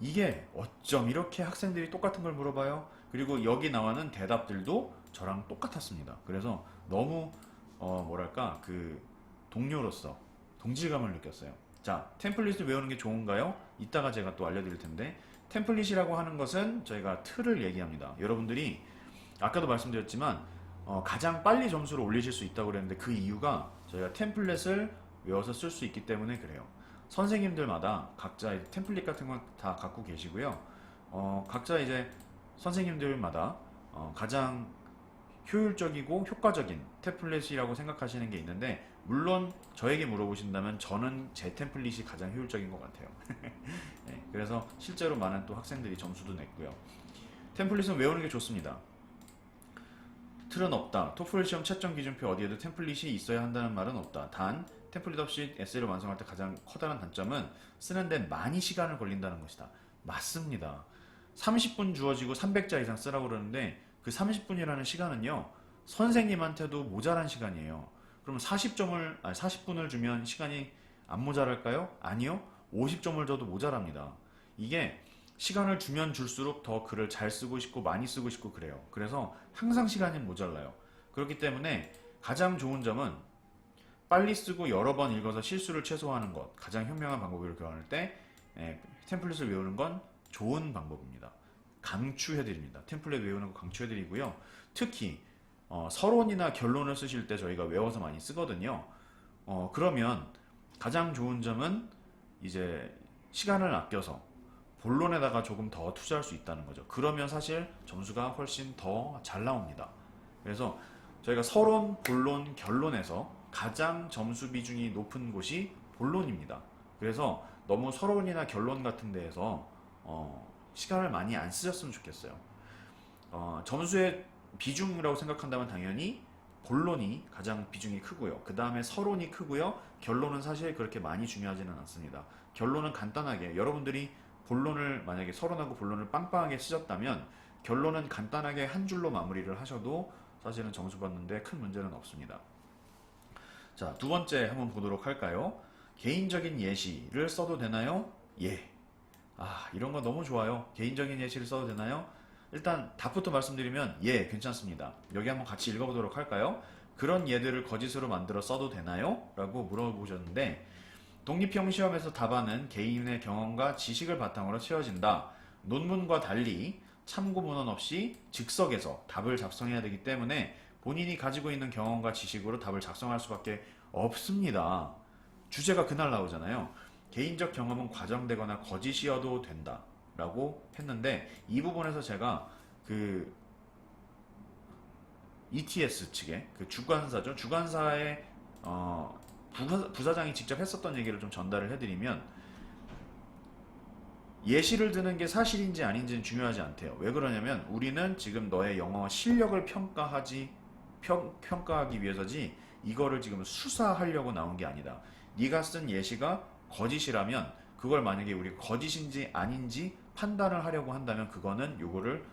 이게 어쩜 이렇게 학생들이 똑같은 걸 물어봐요? 그리고 여기 나와는 대답들도 저랑 똑같았습니다. 그래서 너무 뭐랄까 그 동료로서 동질감을 느꼈어요. 자, 템플릿을 외우는 게 좋은가요? 이따가 제가 또 알려드릴 텐데 템플릿이라고 하는 것은 저희가 틀을 얘기합니다. 여러분들이 아까도 말씀드렸지만 가장 빨리 점수를 올리실 수 있다고 그랬는데 그 이유가 저희가 템플릿을 외워서 쓸 수 있기 때문에 그래요. 선생님들마다 각자 이제 템플릿 같은 건 다 갖고 계시고요. 각자 이제 선생님들마다 가장 효율적이고 효과적인 템플릿이라고 생각하시는 게 있는데 물론 저에게 물어보신다면 저는 제 템플릿이 가장 효율적인 것 같아요. 네, 그래서 실제로 많은 또 학생들이 점수도 냈고요. 템플릿은 외우는 게 좋습니다. 틀은 없다. 토플 시험 채점 기준표 어디에도 템플릿이 있어야 한다는 말은 없다. 단 템플릿 없이 에세이를 완성할 때 가장 커다란 단점은 쓰는데 많이 시간을 걸린다는 것이다. 맞습니다. 30분 주어지고 300자 이상 쓰라고 그러는데 그 30분이라는 시간은요 선생님한테도 모자란 시간이에요. 그럼 40분을 주면 시간이 안 모자랄까요? 아니요. 50점을 줘도 모자랍니다. 이게 시간을 주면 줄수록 더 글을 잘 쓰고 싶고 많이 쓰고 싶고 그래요. 그래서 항상 시간이 모자라요. 그렇기 때문에 가장 좋은 점은 빨리 쓰고 여러 번 읽어서 실수를 최소화하는 것, 가장 현명한 방법으로 교환할 때 템플릿을 외우는 건 좋은 방법입니다. 강추해드립니다. 템플릿 외우는 거 강추해드리고요. 특히 서론이나 결론을 쓰실 때 저희가 외워서 많이 쓰거든요. 그러면 가장 좋은 점은 이제 시간을 아껴서 본론에다가 조금 더 투자할 수 있다는 거죠. 그러면 사실 점수가 훨씬 더 잘 나옵니다. 그래서 저희가 서론, 본론, 결론에서 가장 점수 비중이 높은 곳이 본론입니다. 그래서 너무 서론이나 결론 같은 데에서 시간을 많이 안 쓰셨으면 좋겠어요. 점수의 비중이라고 생각한다면 당연히 본론이 가장 비중이 크고요. 그 다음에 서론이 크고요. 결론은 사실 그렇게 많이 중요하지는 않습니다. 결론은 간단하게 여러분들이 본론을 만약에 서론하고 본론을 빵빵하게 쓰셨다면 결론은 간단하게 한 줄로 마무리를 하셔도 사실은 점수 받는데 큰 문제는 없습니다. 자, 두 번째 한번 보도록 할까요? 개인적인 예시를 써도 되나요? 예. 이런 거 너무 좋아요. 개인적인 예시를 써도 되나요? 일단 답부터 말씀드리면 예, 괜찮습니다. 여기 한번 같이 읽어보도록 할까요? 그런 예들을 거짓으로 만들어 써도 되나요? 라고 물어보셨는데 독립형 시험에서 답안은 개인의 경험과 지식을 바탕으로 채워진다. 논문과 달리 참고 문헌 없이 즉석에서 답을 작성해야 되기 때문에 본인이 가지고 있는 경험과 지식으로 답을 작성할 수밖에 없습니다. 주제가 그날 나오잖아요. 개인적 경험은 과장되거나 거짓이어도 된다 라고 했는데 이 부분에서 제가 그 ETS 측의 그 주관사죠. 주관사의 부사장이 직접 했었던 얘기를 좀 전달을 해드리면 예시를 드는 게 사실인지 아닌지는 중요하지 않대요. 왜 그러냐면 우리는 지금 너의 영어 실력을 평가하기 위해서지 이거를 지금 수사하려고 나온 게 아니다. 네가 쓴 예시가 거짓이라면 그걸 만약에 우리 거짓인지 아닌지 판단을 하려고 한다면 그거는 요거를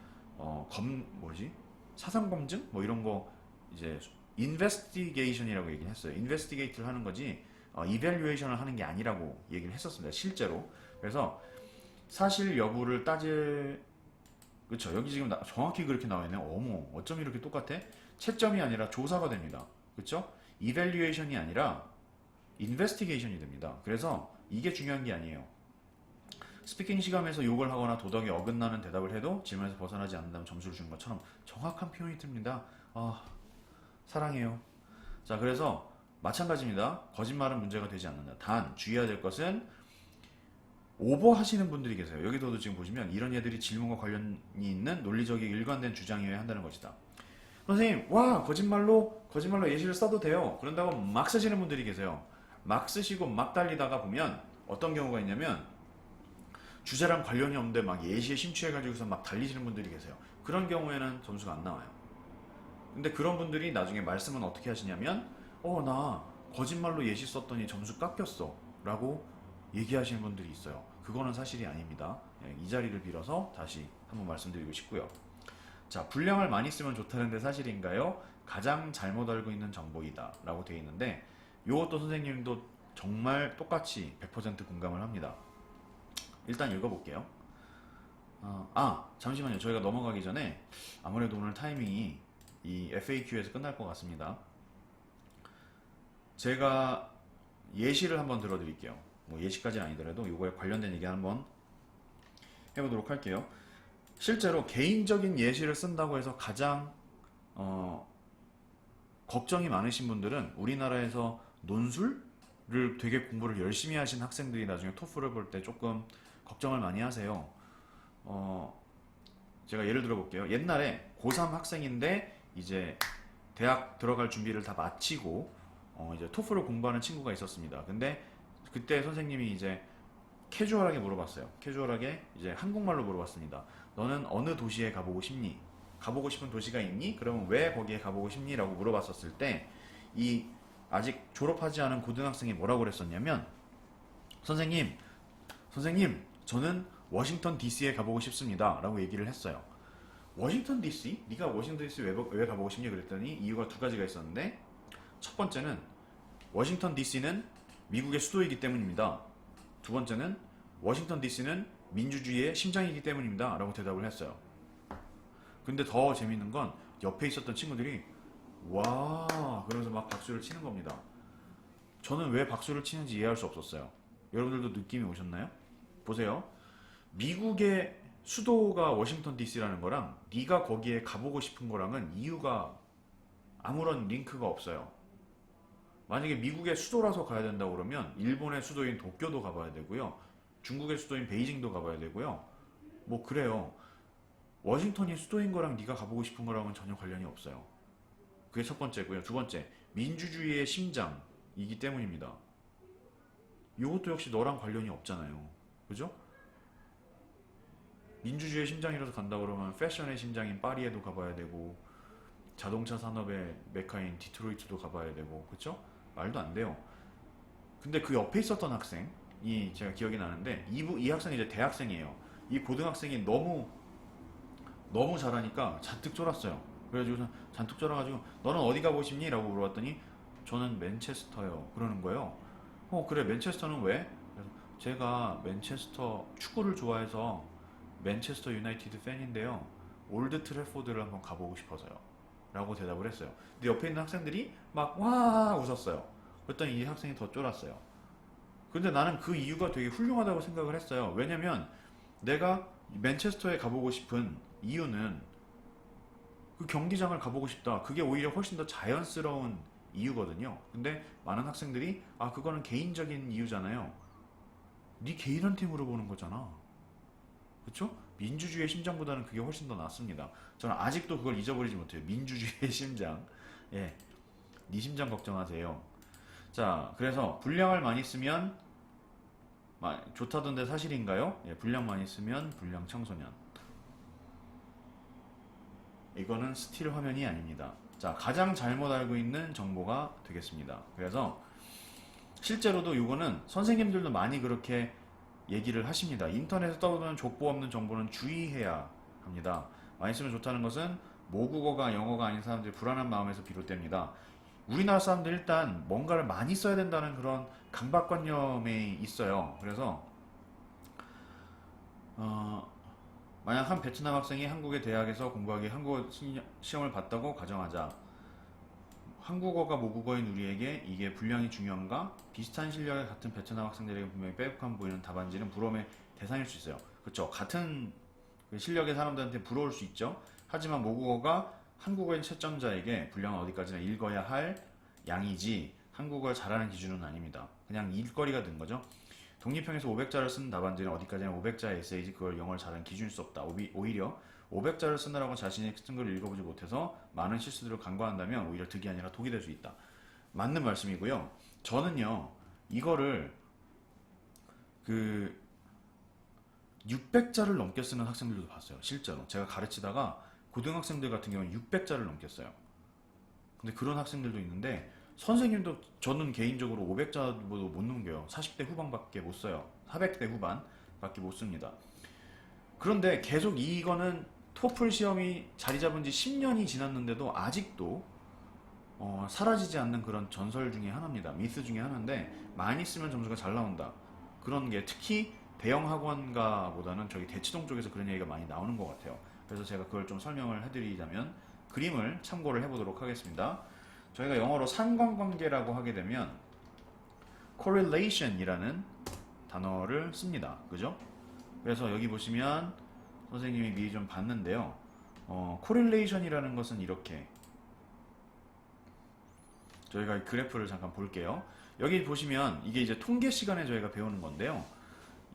사상 검증 뭐 이런 거 이제 investigation이라고 얘기를 했어요. investigate를 하는 거지 evaluation을 하는 게 아니라고 얘기를 했었습니다. 실제로. 그래서 사실 여부를 따질 그렇죠. 여기 지금 정확히 그렇게 나와 있네요. 어머, 어쩜 이렇게 똑같아? 채점이 아니라 조사가 됩니다. 그렇죠? evaluation이 아니라 investigation이 됩니다. 그래서 이게 중요한 게 아니에요. 스피킹 시험에서 욕을 하거나 도덕에 어긋나는 대답을 해도 질문에서 벗어나지 않는다면 점수를 주는 것처럼 정확한 표현이 듭니다. 사랑해요. 자, 그래서 마찬가지입니다. 거짓말은 문제가 되지 않는다. 단 주의해야 될 것은 오버하시는 분들이 계세요. 여기서도 지금 보시면 이런 애들이 질문과 관련이 있는 논리적이 일관된 주장이어야 한다는 것이다. 선생님, 와 거짓말로 예시를 써도 돼요. 그런다고 막 쓰시는 분들이 계세요. 막 쓰시고 막 달리다가 보면 어떤 경우가 있냐면 주제랑 관련이 없는데 막 예시에 심취해가지고서 막 달리시는 분들이 계세요. 그런 경우에는 점수가 안 나와요. 근데 그런 분들이 나중에 말씀은 어떻게 하시냐면 나 거짓말로 예시 썼더니 점수 깎였어 라고 얘기하시는 분들이 있어요. 그거는 사실이 아닙니다. 이 자리를 빌어서 다시 한번 말씀드리고 싶고요. 자, 분량을 많이 쓰면 좋다는데 사실인가요? 가장 잘못 알고 있는 정보이다 라고 되어 있는데 이것도 선생님도 정말 똑같이 100% 공감을 합니다. 일단 읽어볼게요. 잠시만요. 저희가 넘어가기 전에 아무래도 오늘 타이밍이 이 FAQ에서 끝날 것 같습니다. 제가 예시를 한번 들어드릴게요. 뭐 예시까지는 아니더라도 이거에 관련된 얘기 한번 해보도록 할게요. 실제로 개인적인 예시를 쓴다고 해서 가장 걱정이 많으신 분들은 우리나라에서 논술을 되게 공부를 열심히 하신 학생들이 나중에 토플을 볼 때 조금 걱정을 많이 하세요. 제가 예를 들어 볼게요. 옛날에 고3 학생인데 이제 대학 들어갈 준비를 다 마치고 이제 토플을 공부하는 친구가 있었습니다. 근데 그때 선생님이 이제 캐주얼하게 물어봤어요. 캐주얼하게 이제 한국말로 물어봤습니다. 너는 어느 도시에 가보고 싶니? 가보고 싶은 도시가 있니? 그러면 왜 거기에 가보고 싶니? 라고 물어봤었을 때 이 아직 졸업하지 않은 고등학생이 뭐라고 그랬었냐면 선생님 저는 워싱턴 DC에 가보고 싶습니다 라고 얘기를 했어요. 워싱턴 DC? 네가 워싱턴 DC 왜 가보고 싶니? 그랬더니 이유가 두 가지가 있었는데 첫 번째는 워싱턴 DC는 미국의 수도이기 때문입니다. 두 번째는 워싱턴 DC는 민주주의의 심장이기 때문입니다 라고 대답을 했어요. 근데 더 재밌는 건 옆에 있었던 친구들이 와 그러면서 막 박수를 치는 겁니다. 저는 왜 박수를 치는지 이해할 수 없었어요. 여러분들도 느낌이 오셨나요? 보세요. 미국의 수도가 워싱턴 DC라는 거랑 네가 거기에 가보고 싶은 거랑은 이유가 아무런 링크가 없어요. 만약에 미국의 수도라서 가야 된다고 그러면 일본의 수도인 도쿄도 가봐야 되고요. 중국의 수도인 베이징도 가봐야 되고요. 뭐 그래요. 워싱턴이 수도인 거랑 네가 가보고 싶은 거랑은 전혀 관련이 없어요. 그게 첫 번째고요. 두 번째, 민주주의의 심장이기 때문입니다. 이것도 역시 너랑 관련이 없잖아요. 그죠? 민주주의의 심장이라서 간다 그러면 패션의 심장인 파리에도 가봐야 되고 자동차 산업의 메카인 디트로이트도 가봐야 되고 그쵸? 말도 안 돼요. 근데 그 옆에 있었던 학생이 제가 기억이 나는데 이 학생이 이제 대학생이에요. 이 고등학생이 너무 잘하니까 잔뜩 쫄았어요. 그래가지고 잔뜩 쫄아가지고 너는 어디 가고 싶니? 라고 물어봤더니 저는 맨체스터요 그러는 거예요. 그래 맨체스터는 왜? 그래서 제가 맨체스터 축구를 좋아해서 맨체스터 유나이티드 팬인데요 올드 트래포드를 한번 가보고 싶어서요 라고 대답을 했어요. 근데 옆에 있는 학생들이 막 와 웃었어요. 그랬더니 이 학생이 더 쫄았어요. 근데 나는 그 이유가 되게 훌륭하다고 생각을 했어요. 왜냐면 내가 맨체스터에 가보고 싶은 이유는 그 경기장을 가보고 싶다. 그게 오히려 훨씬 더 자연스러운 이유거든요. 근데 많은 학생들이 그거는 개인적인 이유잖아요. 네 개인한테 물어보는 거잖아. 그쵸? 민주주의의 심장보다는 그게 훨씬 더 낫습니다. 저는 아직도 그걸 잊어버리지 못해요. 민주주의의 심장. 예, 네 심장 걱정하세요. 자, 그래서 분량을 많이 쓰면 좋다던데 사실인가요? 예, 분량 많이 쓰면 분량 청소년. 이거는 스틸 화면이 아닙니다. 자, 가장 잘못 알고 있는 정보가 되겠습니다. 그래서 실제로도 이거는 선생님들도 많이 그렇게 얘기를 하십니다. 인터넷에 떠도는 족보 없는 정보는 주의해야 합니다. 많이 쓰면 좋다는 것은 모국어가 영어가 아닌 사람들이 불안한 마음에서 비롯됩니다. 우리나라 사람들 일단 뭔가를 많이 써야 된다는 그런 강박관념이 있어요. 그래서 만약 한 베트남 학생이 한국의 대학에서 공부하기 한국어 시험을 봤다고 가정하자. 한국어가 모국어인 우리에게 이게 분량이 중요한가? 비슷한 실력의 같은 베트남 학생들에게 분명히 빼곡함 보이는 답안지는 부러움의 대상일 수 있어요. 그렇죠. 같은 실력의 사람들한테 부러울 수 있죠. 하지만 모국어가 한국어인 채점자에게 분량은 어디까지나 읽어야 할 양이지 한국어를 잘하는 기준은 아닙니다. 그냥 일거리가 된 거죠. 독립형에서 500자를 쓴 답안지는 어디까지나 500자의 에세이지 그걸 영어를 잘하는 기준일 수 없다. 오히려 500자를 쓰느라고 자신이 쓴 걸 읽어보지 못해서 많은 실수들을 간과한다면 오히려 득이 아니라 독이 될 수 있다. 맞는 말씀이고요. 저는요 이거를 그 600자를 넘게 쓰는 학생들도 봤어요. 실제로 제가 가르치다가 고등학생들 같은 경우는 600자를 넘게 써요. 근데 그런 학생들도 있는데 선생님도 저는 개인적으로 500자도 못 넘겨요. 40대 후반밖에 못 써요. 400대 후반밖에 못 씁니다. 그런데 계속 이거는 토플 시험이 자리 잡은 지 10년이 지났는데도 아직도 사라지지 않는 그런 전설 중에 하나입니다. 미스 중에 하나인데 많이 쓰면 점수가 잘 나온다. 그런 게 특히 대형 학원가보다는 저기 대치동 쪽에서 그런 얘기가 많이 나오는 것 같아요. 그래서 제가 그걸 좀 설명을 해드리자면 그림을 참고를 해보도록 하겠습니다. 저희가 영어로 상관관계라고 하게 되면 correlation이라는 단어를 씁니다. 그죠? 그래서 여기 보시면 선생님이 미리 좀 봤는데요. correlation이라는 것은 이렇게 저희가 그래프를 잠깐 볼게요. 여기 보시면 이게 이제 통계 시간에 저희가 배우는 건데요.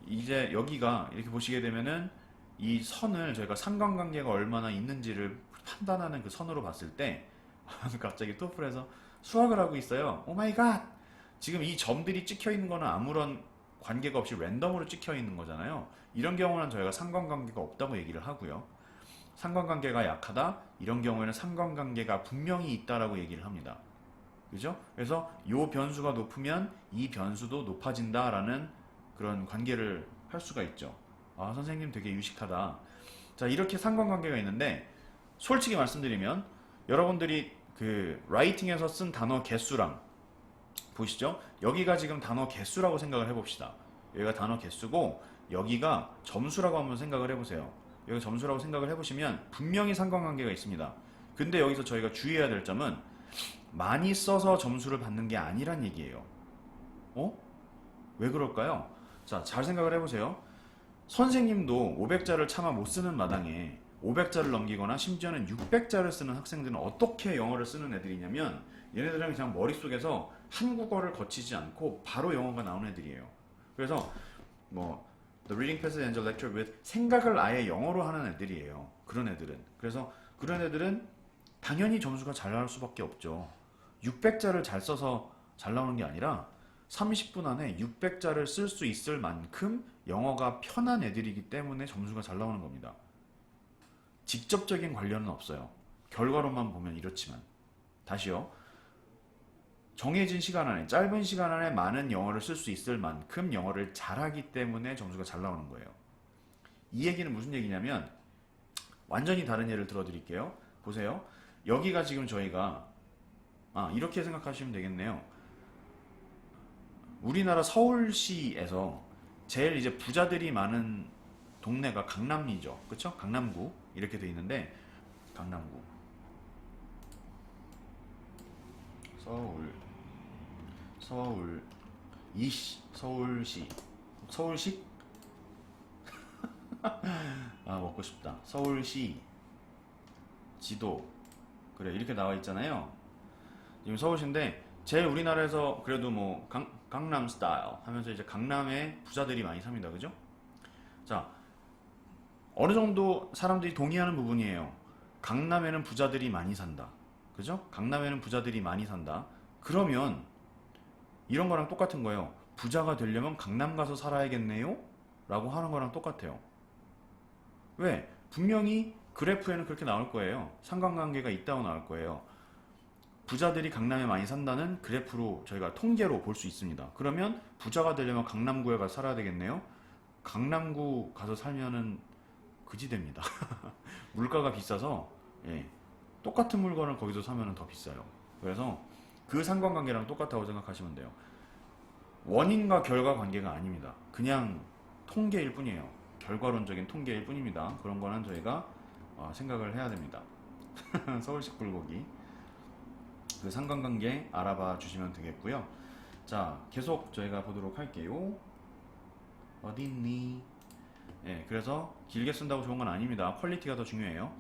이제 여기가 이렇게 보시게 되면은 이 선을 저희가 상관관계가 얼마나 있는지를 판단하는 그 선으로 봤을 때 갑자기 토플에서 수학을 하고 있어요. 오 마이 갓! 지금 이 점들이 찍혀 있는 거는 아무런 관계가 없이 랜덤으로 찍혀 있는 거잖아요. 이런 경우는 저희가 상관관계가 없다고 얘기를 하고요. 상관관계가 약하다? 이런 경우에는 상관관계가 분명히 있다라고 얘기를 합니다. 그죠? 그래서 이 변수가 높으면 이 변수도 높아진다라는 그런 관계를 할 수가 있죠. 아, 선생님 되게 유식하다. 자, 이렇게 상관관계가 있는데 솔직히 말씀드리면 여러분들이 그 라이팅에서 쓴 단어 개수랑 보시죠? 여기가 지금 단어 개수라고 생각을 해봅시다. 여기가 단어 개수고 여기가 점수라고 한번 생각을 해보세요. 여기 점수라고 생각을 해보시면 분명히 상관관계가 있습니다. 근데 여기서 저희가 주의해야 될 점은 많이 써서 점수를 받는 게 아니란 얘기예요. 왜 그럴까요? 자, 잘 생각을 해보세요. 선생님도 500자를 차마 못 쓰는 마당에 500자를 넘기거나 심지어는 600자를 쓰는 학생들은 어떻게 영어를 쓰는 애들이냐면 얘네들은 그냥 머릿속에서 한국어를 거치지 않고 바로 영어가 나오는 애들이에요. 그래서 뭐 The reading passage and the lecture with 생각을 아예 영어로 하는 애들이에요. 그런 애들은. 그래서 그런 애들은 당연히 점수가 잘 나올 수밖에 없죠. 600자를 잘 써서 잘 나오는 게 아니라 30분 안에 600자를 쓸 수 있을 만큼 영어가 편한 애들이기 때문에 점수가 잘 나오는 겁니다. 직접적인 관련은 없어요. 결과로만 보면 이렇지만. 다시요. 정해진 시간 안에, 짧은 시간 안에 많은 영어를 쓸 수 있을 만큼 영어를 잘하기 때문에 점수가 잘 나오는 거예요. 이 얘기는 무슨 얘기냐면 완전히 다른 예를 들어드릴게요. 보세요. 여기가 지금 저희가 이렇게 생각하시면 되겠네요. 우리나라 서울시에서 제일 이제 부자들이 많은 동네가 강남이죠. 그쵸? 강남구 이렇게 돼 있는데 강남구 서울시 먹고 싶다. 서울시 지도 그래 이렇게 나와 있잖아요. 지금 서울시인데 제일 우리나라에서 그래도 뭐 강남 스타일 하면서 이제 강남에 부자들이 많이 삽니다. 그죠? 자, 어느 정도 사람들이 동의하는 부분이에요. 강남에는 부자들이 많이 산다. 그죠? 강남에는 부자들이 많이 산다. 그러면 이런 거랑 똑같은 거예요. 부자가 되려면 강남 가서 살아야겠네요? 라고 하는 거랑 똑같아요. 왜? 분명히 그래프에는 그렇게 나올 거예요. 상관관계가 있다고 나올 거예요. 부자들이 강남에 많이 산다는 그래프로 저희가 통계로 볼 수 있습니다. 그러면 부자가 되려면 강남구에 가서 살아야 되겠네요? 강남구 가서 살면은 그지 됩니다. 물가가 비싸서 똑같은 물건을 거기서 사면은 더 비싸요. 그래서 그 상관관계랑 똑같다고 생각하시면 돼요. 원인과 결과 관계가 아닙니다. 그냥 통계일 뿐이에요. 결과론적인 통계일 뿐입니다. 그런 거는 저희가 생각을 해야 됩니다. 서울식 불고기 그 상관관계 알아봐 주시면 되겠고요. 자, 계속 저희가 보도록 할게요. 어딨니? 그래서 길게 쓴다고 좋은 건 아닙니다. 퀄리티가 더 중요해요.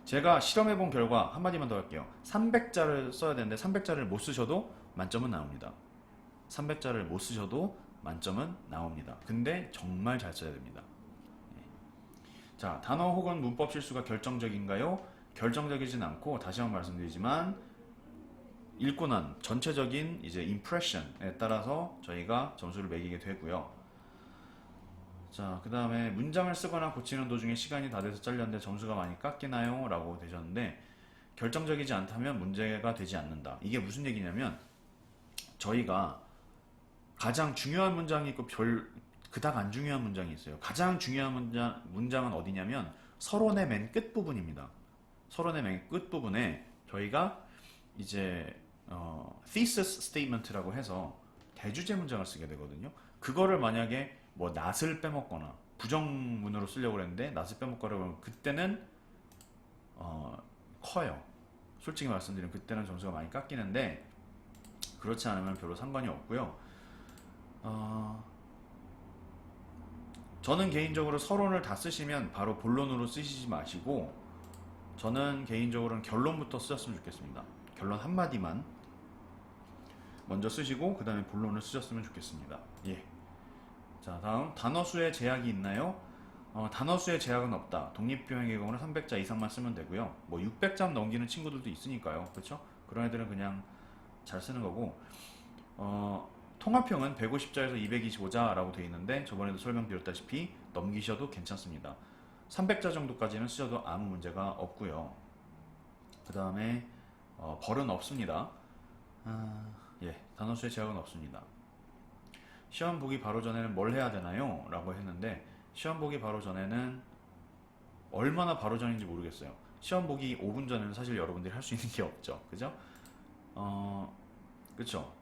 제가 실험해본 결과 한마디만 더 할게요. 300자를 써야 되는데 300자를 못 쓰셔도 만점은 나옵니다. 300자를 못 쓰셔도 만점은 나옵니다. 근데 정말 잘 써야 됩니다. 자, 단어 혹은 문법 실수가 결정적인가요? 결정적이진 않고 다시 한번 말씀드리지만 읽고 난 전체적인 이제 impression에 따라서 저희가 점수를 매기게 되고요. 자, 그 다음에 문장을 쓰거나 고치는 도중에 시간이 다 돼서 잘렸는데 점수가 많이 깎이나요? 라고 되셨는데, 결정적이지 않다면 문제가 되지 않는다. 이게 무슨 얘기냐면, 저희가 가장 중요한 문장이 있고 그닥 안 중요한 문장이 있어요. 가장 중요한 문장은 어디냐면 서론의 맨 끝부분입니다. 서론의 맨 끝부분에 저희가 이제 thesis statement라고 해서 대주제 문장을 쓰게 되거든요. 그거를 만약에 뭐 not을 빼먹거나 부정문으로 쓰려고 그랬는데 not을 빼먹거나 그러면 그때는 커요. 솔직히 말씀드리면 그때는 점수가 많이 깎이는데, 그렇지 않으면 별로 상관이 없고요. 저는 개인적으로 서론을 다 쓰시면 바로 본론으로 쓰시지 마시고, 저는 개인적으로는 결론부터 쓰셨으면 좋겠습니다. 결론 한마디만 먼저 쓰시고 그 다음에 본론을 쓰셨으면 좋겠습니다. 예. 자, 다음 단어 수에 제약이 있나요? 단어 수에 제약은 없다. 독립표현의 경우는 300자 이상만 쓰면 되고요. 뭐 600자 넘기는 친구들도 있으니까요. 그렇죠? 그런 애들은 그냥 잘 쓰는 거고, 통합형은 150자에서 225자라고 되어 있는데 저번에도 설명드렸다시피 넘기셔도 괜찮습니다. 300자 정도까지는 쓰셔도 아무 문제가 없고요. 그 다음에 벌은 없습니다. 예, 단어 수의 제약은 없습니다. 시험 보기 바로 전에는 뭘 해야 되나요? 라고 했는데, 시험 보기 바로 전에는 얼마나 바로 전인지 모르겠어요. 시험 보기 5분 전에는 사실 여러분들이 할 수 있는 게 없죠. 그죠? 그쵸?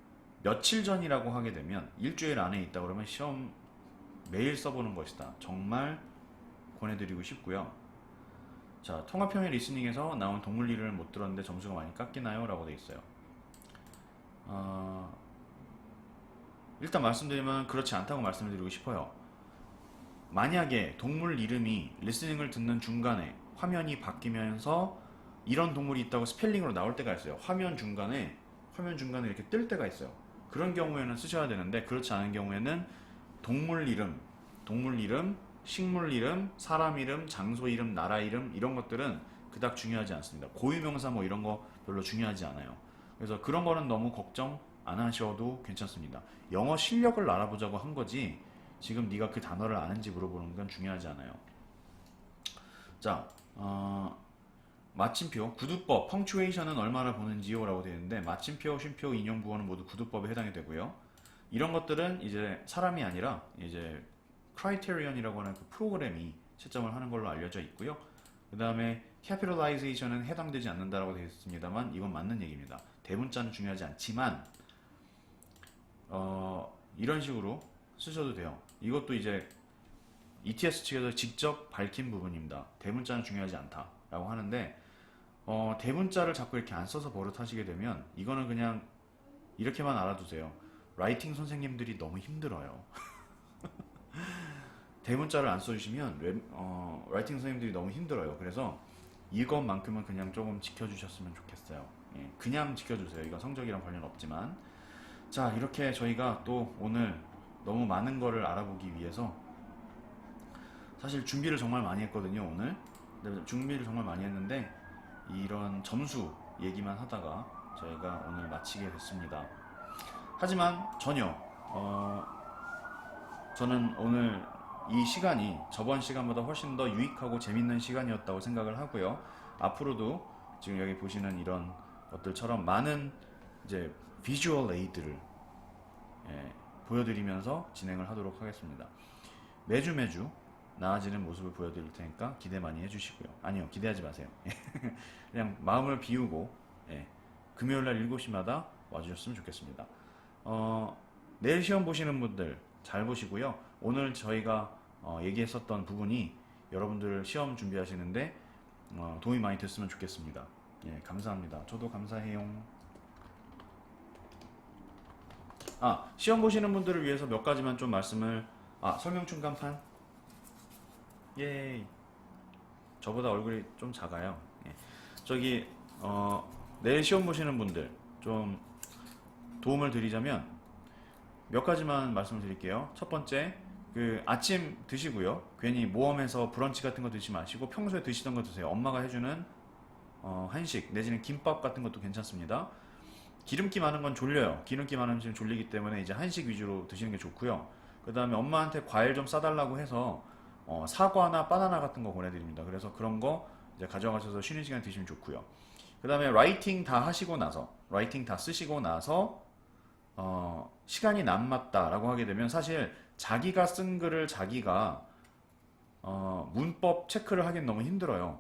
며칠 전이라고 하게 되면 일주일 안에 있다 그러면 시험 매일 써보는 것이다. 정말 권해드리고 싶고요. 자, 통합형의 리스닝에서 나온 동물 이름을 못 들었는데 점수가 많이 깎이나요? 라고 돼 있어요. 일단 말씀드리면 그렇지 않다고 말씀을 드리고 싶어요. 만약에 동물 이름이 리스닝을 듣는 중간에 화면이 바뀌면서 이런 동물이 있다고 스펠링으로 나올 때가 있어요. 화면 중간에 이렇게 뜰 때가 있어요. 그런 경우에는 쓰셔야 되는데, 그렇지 않은 경우에는 동물 이름, 식물 이름, 사람 이름, 장소 이름, 나라 이름, 이런 것들은 그닥 중요하지 않습니다. 고유명사 뭐 이런 거 별로 중요하지 않아요. 그래서 그런 거는 너무 걱정 안 하셔도 괜찮습니다. 영어 실력을 알아보자고 한 거지, 지금 네가 그 단어를 아는지 물어보는 건 중요하지 않아요. 자, 마침표, 구두법, 펑츄에이션은 얼마나 보는지요? 라고 되어 있는데, 마침표, 쉼표, 인용, 부호는 모두 구두법에 해당이 되고요. 이런 것들은 이제 사람이 아니라 이제 크라이테리언이라고 하는 그 프로그램이 채점을 하는 걸로 알려져 있고요. 그 다음에 capitalization은 해당되지 않는다라고 되어 있습니다만, 이건 맞는 얘기입니다. 대문자는 중요하지 않지만 이런 식으로 쓰셔도 돼요. 이것도 이제 ETS 측에서 직접 밝힌 부분입니다. 대문자는 중요하지 않다라고 하는데, 대문자를 자꾸 이렇게 안 써서 버릇하시게 되면 이거는 그냥 이렇게만 알아두세요. 라이팅 선생님들이 너무 힘들어요. 대문자를 안 써주시면 라이팅 선생님들이 너무 힘들어요. 그래서 이것만큼은 그냥 조금 지켜주셨으면 좋겠어요. 예, 그냥 지켜주세요. 이건 성적이랑 관련 없지만. 자, 이렇게 저희가 또 오늘 너무 많은 거를 알아보기 위해서 사실 준비를 정말 많이 했거든요. 오늘 준비를 정말 많이 했는데 이런 점수 얘기만 하다가 저희가 오늘 마치게 됐습니다. 하지만 전혀 저는 오늘 이 시간이 저번 시간보다 훨씬 더 유익하고 재밌는 시간이었다고 생각을 하고요. 앞으로도 지금 여기 보시는 이런 것들처럼 많은 이제 비주얼 에이드를 보여드리면서 진행을 하도록 하겠습니다. 매주 나아지는 모습을 보여드릴 테니까 기대 많이 해주시고요. 아니요, 기대하지 마세요. 그냥 마음을 비우고 금요일날 7시마다 와주셨으면 좋겠습니다. 내일 시험 보시는 분들 잘 보시고요. 오늘 저희가 얘기했었던 부분이 여러분들 시험 준비하시는데 도움이 많이 됐으면 좋겠습니다. 예, 감사합니다. 저도 감사해요. 시험 보시는 분들을 위해서 몇 가지만 좀 말씀을. 설명충 간판. 예. 저보다 얼굴이 좀 작아요. 예. 저기 내일 시험 보시는 분들 좀 도움을 드리자면 몇 가지만 말씀을 드릴게요. 첫 번째, 그 아침 드시고요. 괜히 모험해서 브런치 같은 거 드시지 마시고 평소에 드시던 거 드세요. 엄마가 해주는 한식 내지는 김밥 같은 것도 괜찮습니다. 기름기 많은 건 졸려요. 기름기 많으면 지금 졸리기 때문에 이제 한식 위주로 드시는 게 좋고요. 그 다음에 엄마한테 과일 좀 싸달라고 해서 사과나 바나나 같은 거 보내드립니다. 그래서 그런 거 이제 가져가셔서 쉬는 시간 드시면 좋고요. 그 다음에 라이팅 다 하시고 나서, 라이팅 다 쓰시고 나서 시간이 남았다라고 하게 되면 사실 자기가 쓴 글을 자기가 문법 체크를 하긴 너무 힘들어요.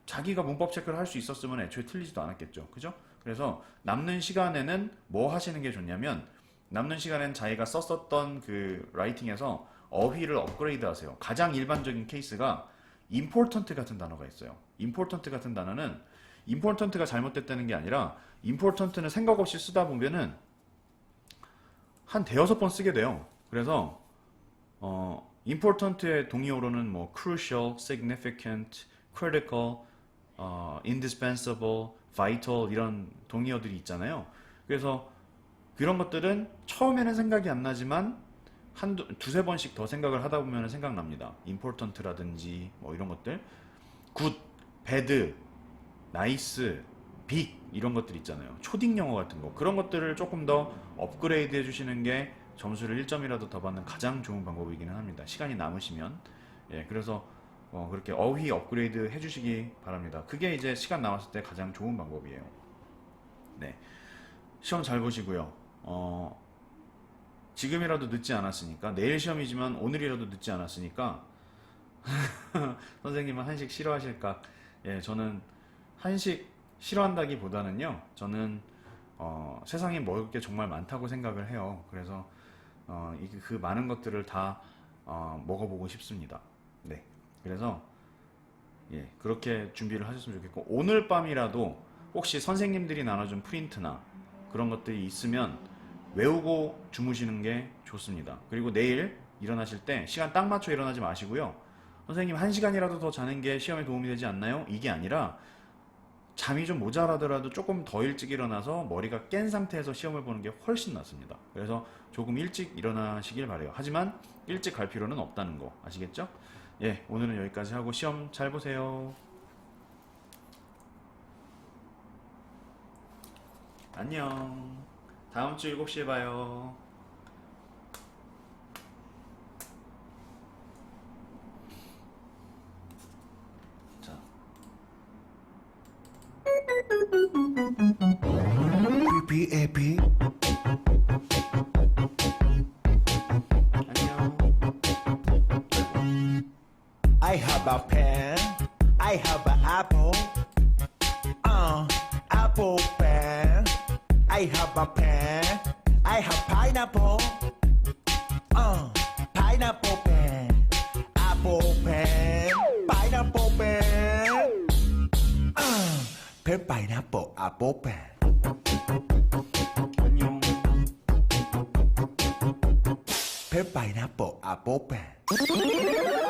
자기가 문법 체크를 할 수 있었으면 애초에 틀리지도 않았겠죠. 그죠? 그래서 남는 시간에는 뭐 하시는 게 좋냐면, 남는 시간엔 자기가 썼었던 그 라이팅에서 어휘를 업그레이드 하세요. 가장 일반적인 케이스가 important 같은 단어가 있어요. important 같은 단어는 important가 잘못됐다는 게 아니라 important는 생각 없이 쓰다 보면은 한 대여섯 번 쓰게 돼요. 그래서 important의 동의어로는 뭐 crucial, significant, critical, indispensable, vital 이런 동의어들이 있잖아요. 그래서 그런 것들은 처음에는 생각이 안 나지만 두세 번씩 더 생각을 하다 보면 생각납니다. important라든지 뭐 이런 것들, good, bad, nice, big 이런 것들 있잖아요. 초딩 영어 같은 거, 그런 것들을 조금 더 업그레이드 해주시는 게 점수를 1점이라도 더 받는 가장 좋은 방법이기는 합니다. 시간이 남으시면. 예, 그래서 그렇게 어휘 업그레이드 해주시기 바랍니다. 그게 이제 시간 남았을 때 가장 좋은 방법이에요. 네, 시험 잘 보시고요. 지금이라도 늦지 않았으니까, 내일 시험이지만 오늘이라도 늦지 않았으니까 선생님은 한식 싫어하실까? 예, 저는 한식 싫어한다기보다는요, 저는 세상에 먹을 게 정말 많다고 생각을 해요. 그래서 그 많은 것들을 다 먹어보고 싶습니다. 네, 그래서 예, 그렇게 준비를 하셨으면 좋겠고, 오늘 밤이라도 혹시 선생님들이 나눠준 프린트나 그런 것들이 있으면 외우고 주무시는 게 좋습니다. 그리고 내일 일어나실 때 시간 딱 맞춰 일어나지 마시고요. 선생님 1시간이라도 더 자는 게 시험에 도움이 되지 않나요? 이게 아니라 잠이 좀 모자라더라도 조금 더 일찍 일어나서 머리가 깬 상태에서 시험을 보는 게 훨씬 낫습니다. 그래서 조금 일찍 일어나시길 바래요. 하지만 일찍 갈 필요는 없다는 거 아시겠죠? 예, 오늘은 여기까지 하고 시험 잘 보세요. 안녕. 다음 주 7시에 봐요. 자, BBAB 안녕. I have a pen I have an apple apple pen I have a pen I have pineapple pineapple pen apple pen pineapple pen pen pineapple apple pen 안녕. pen pineapple apple pen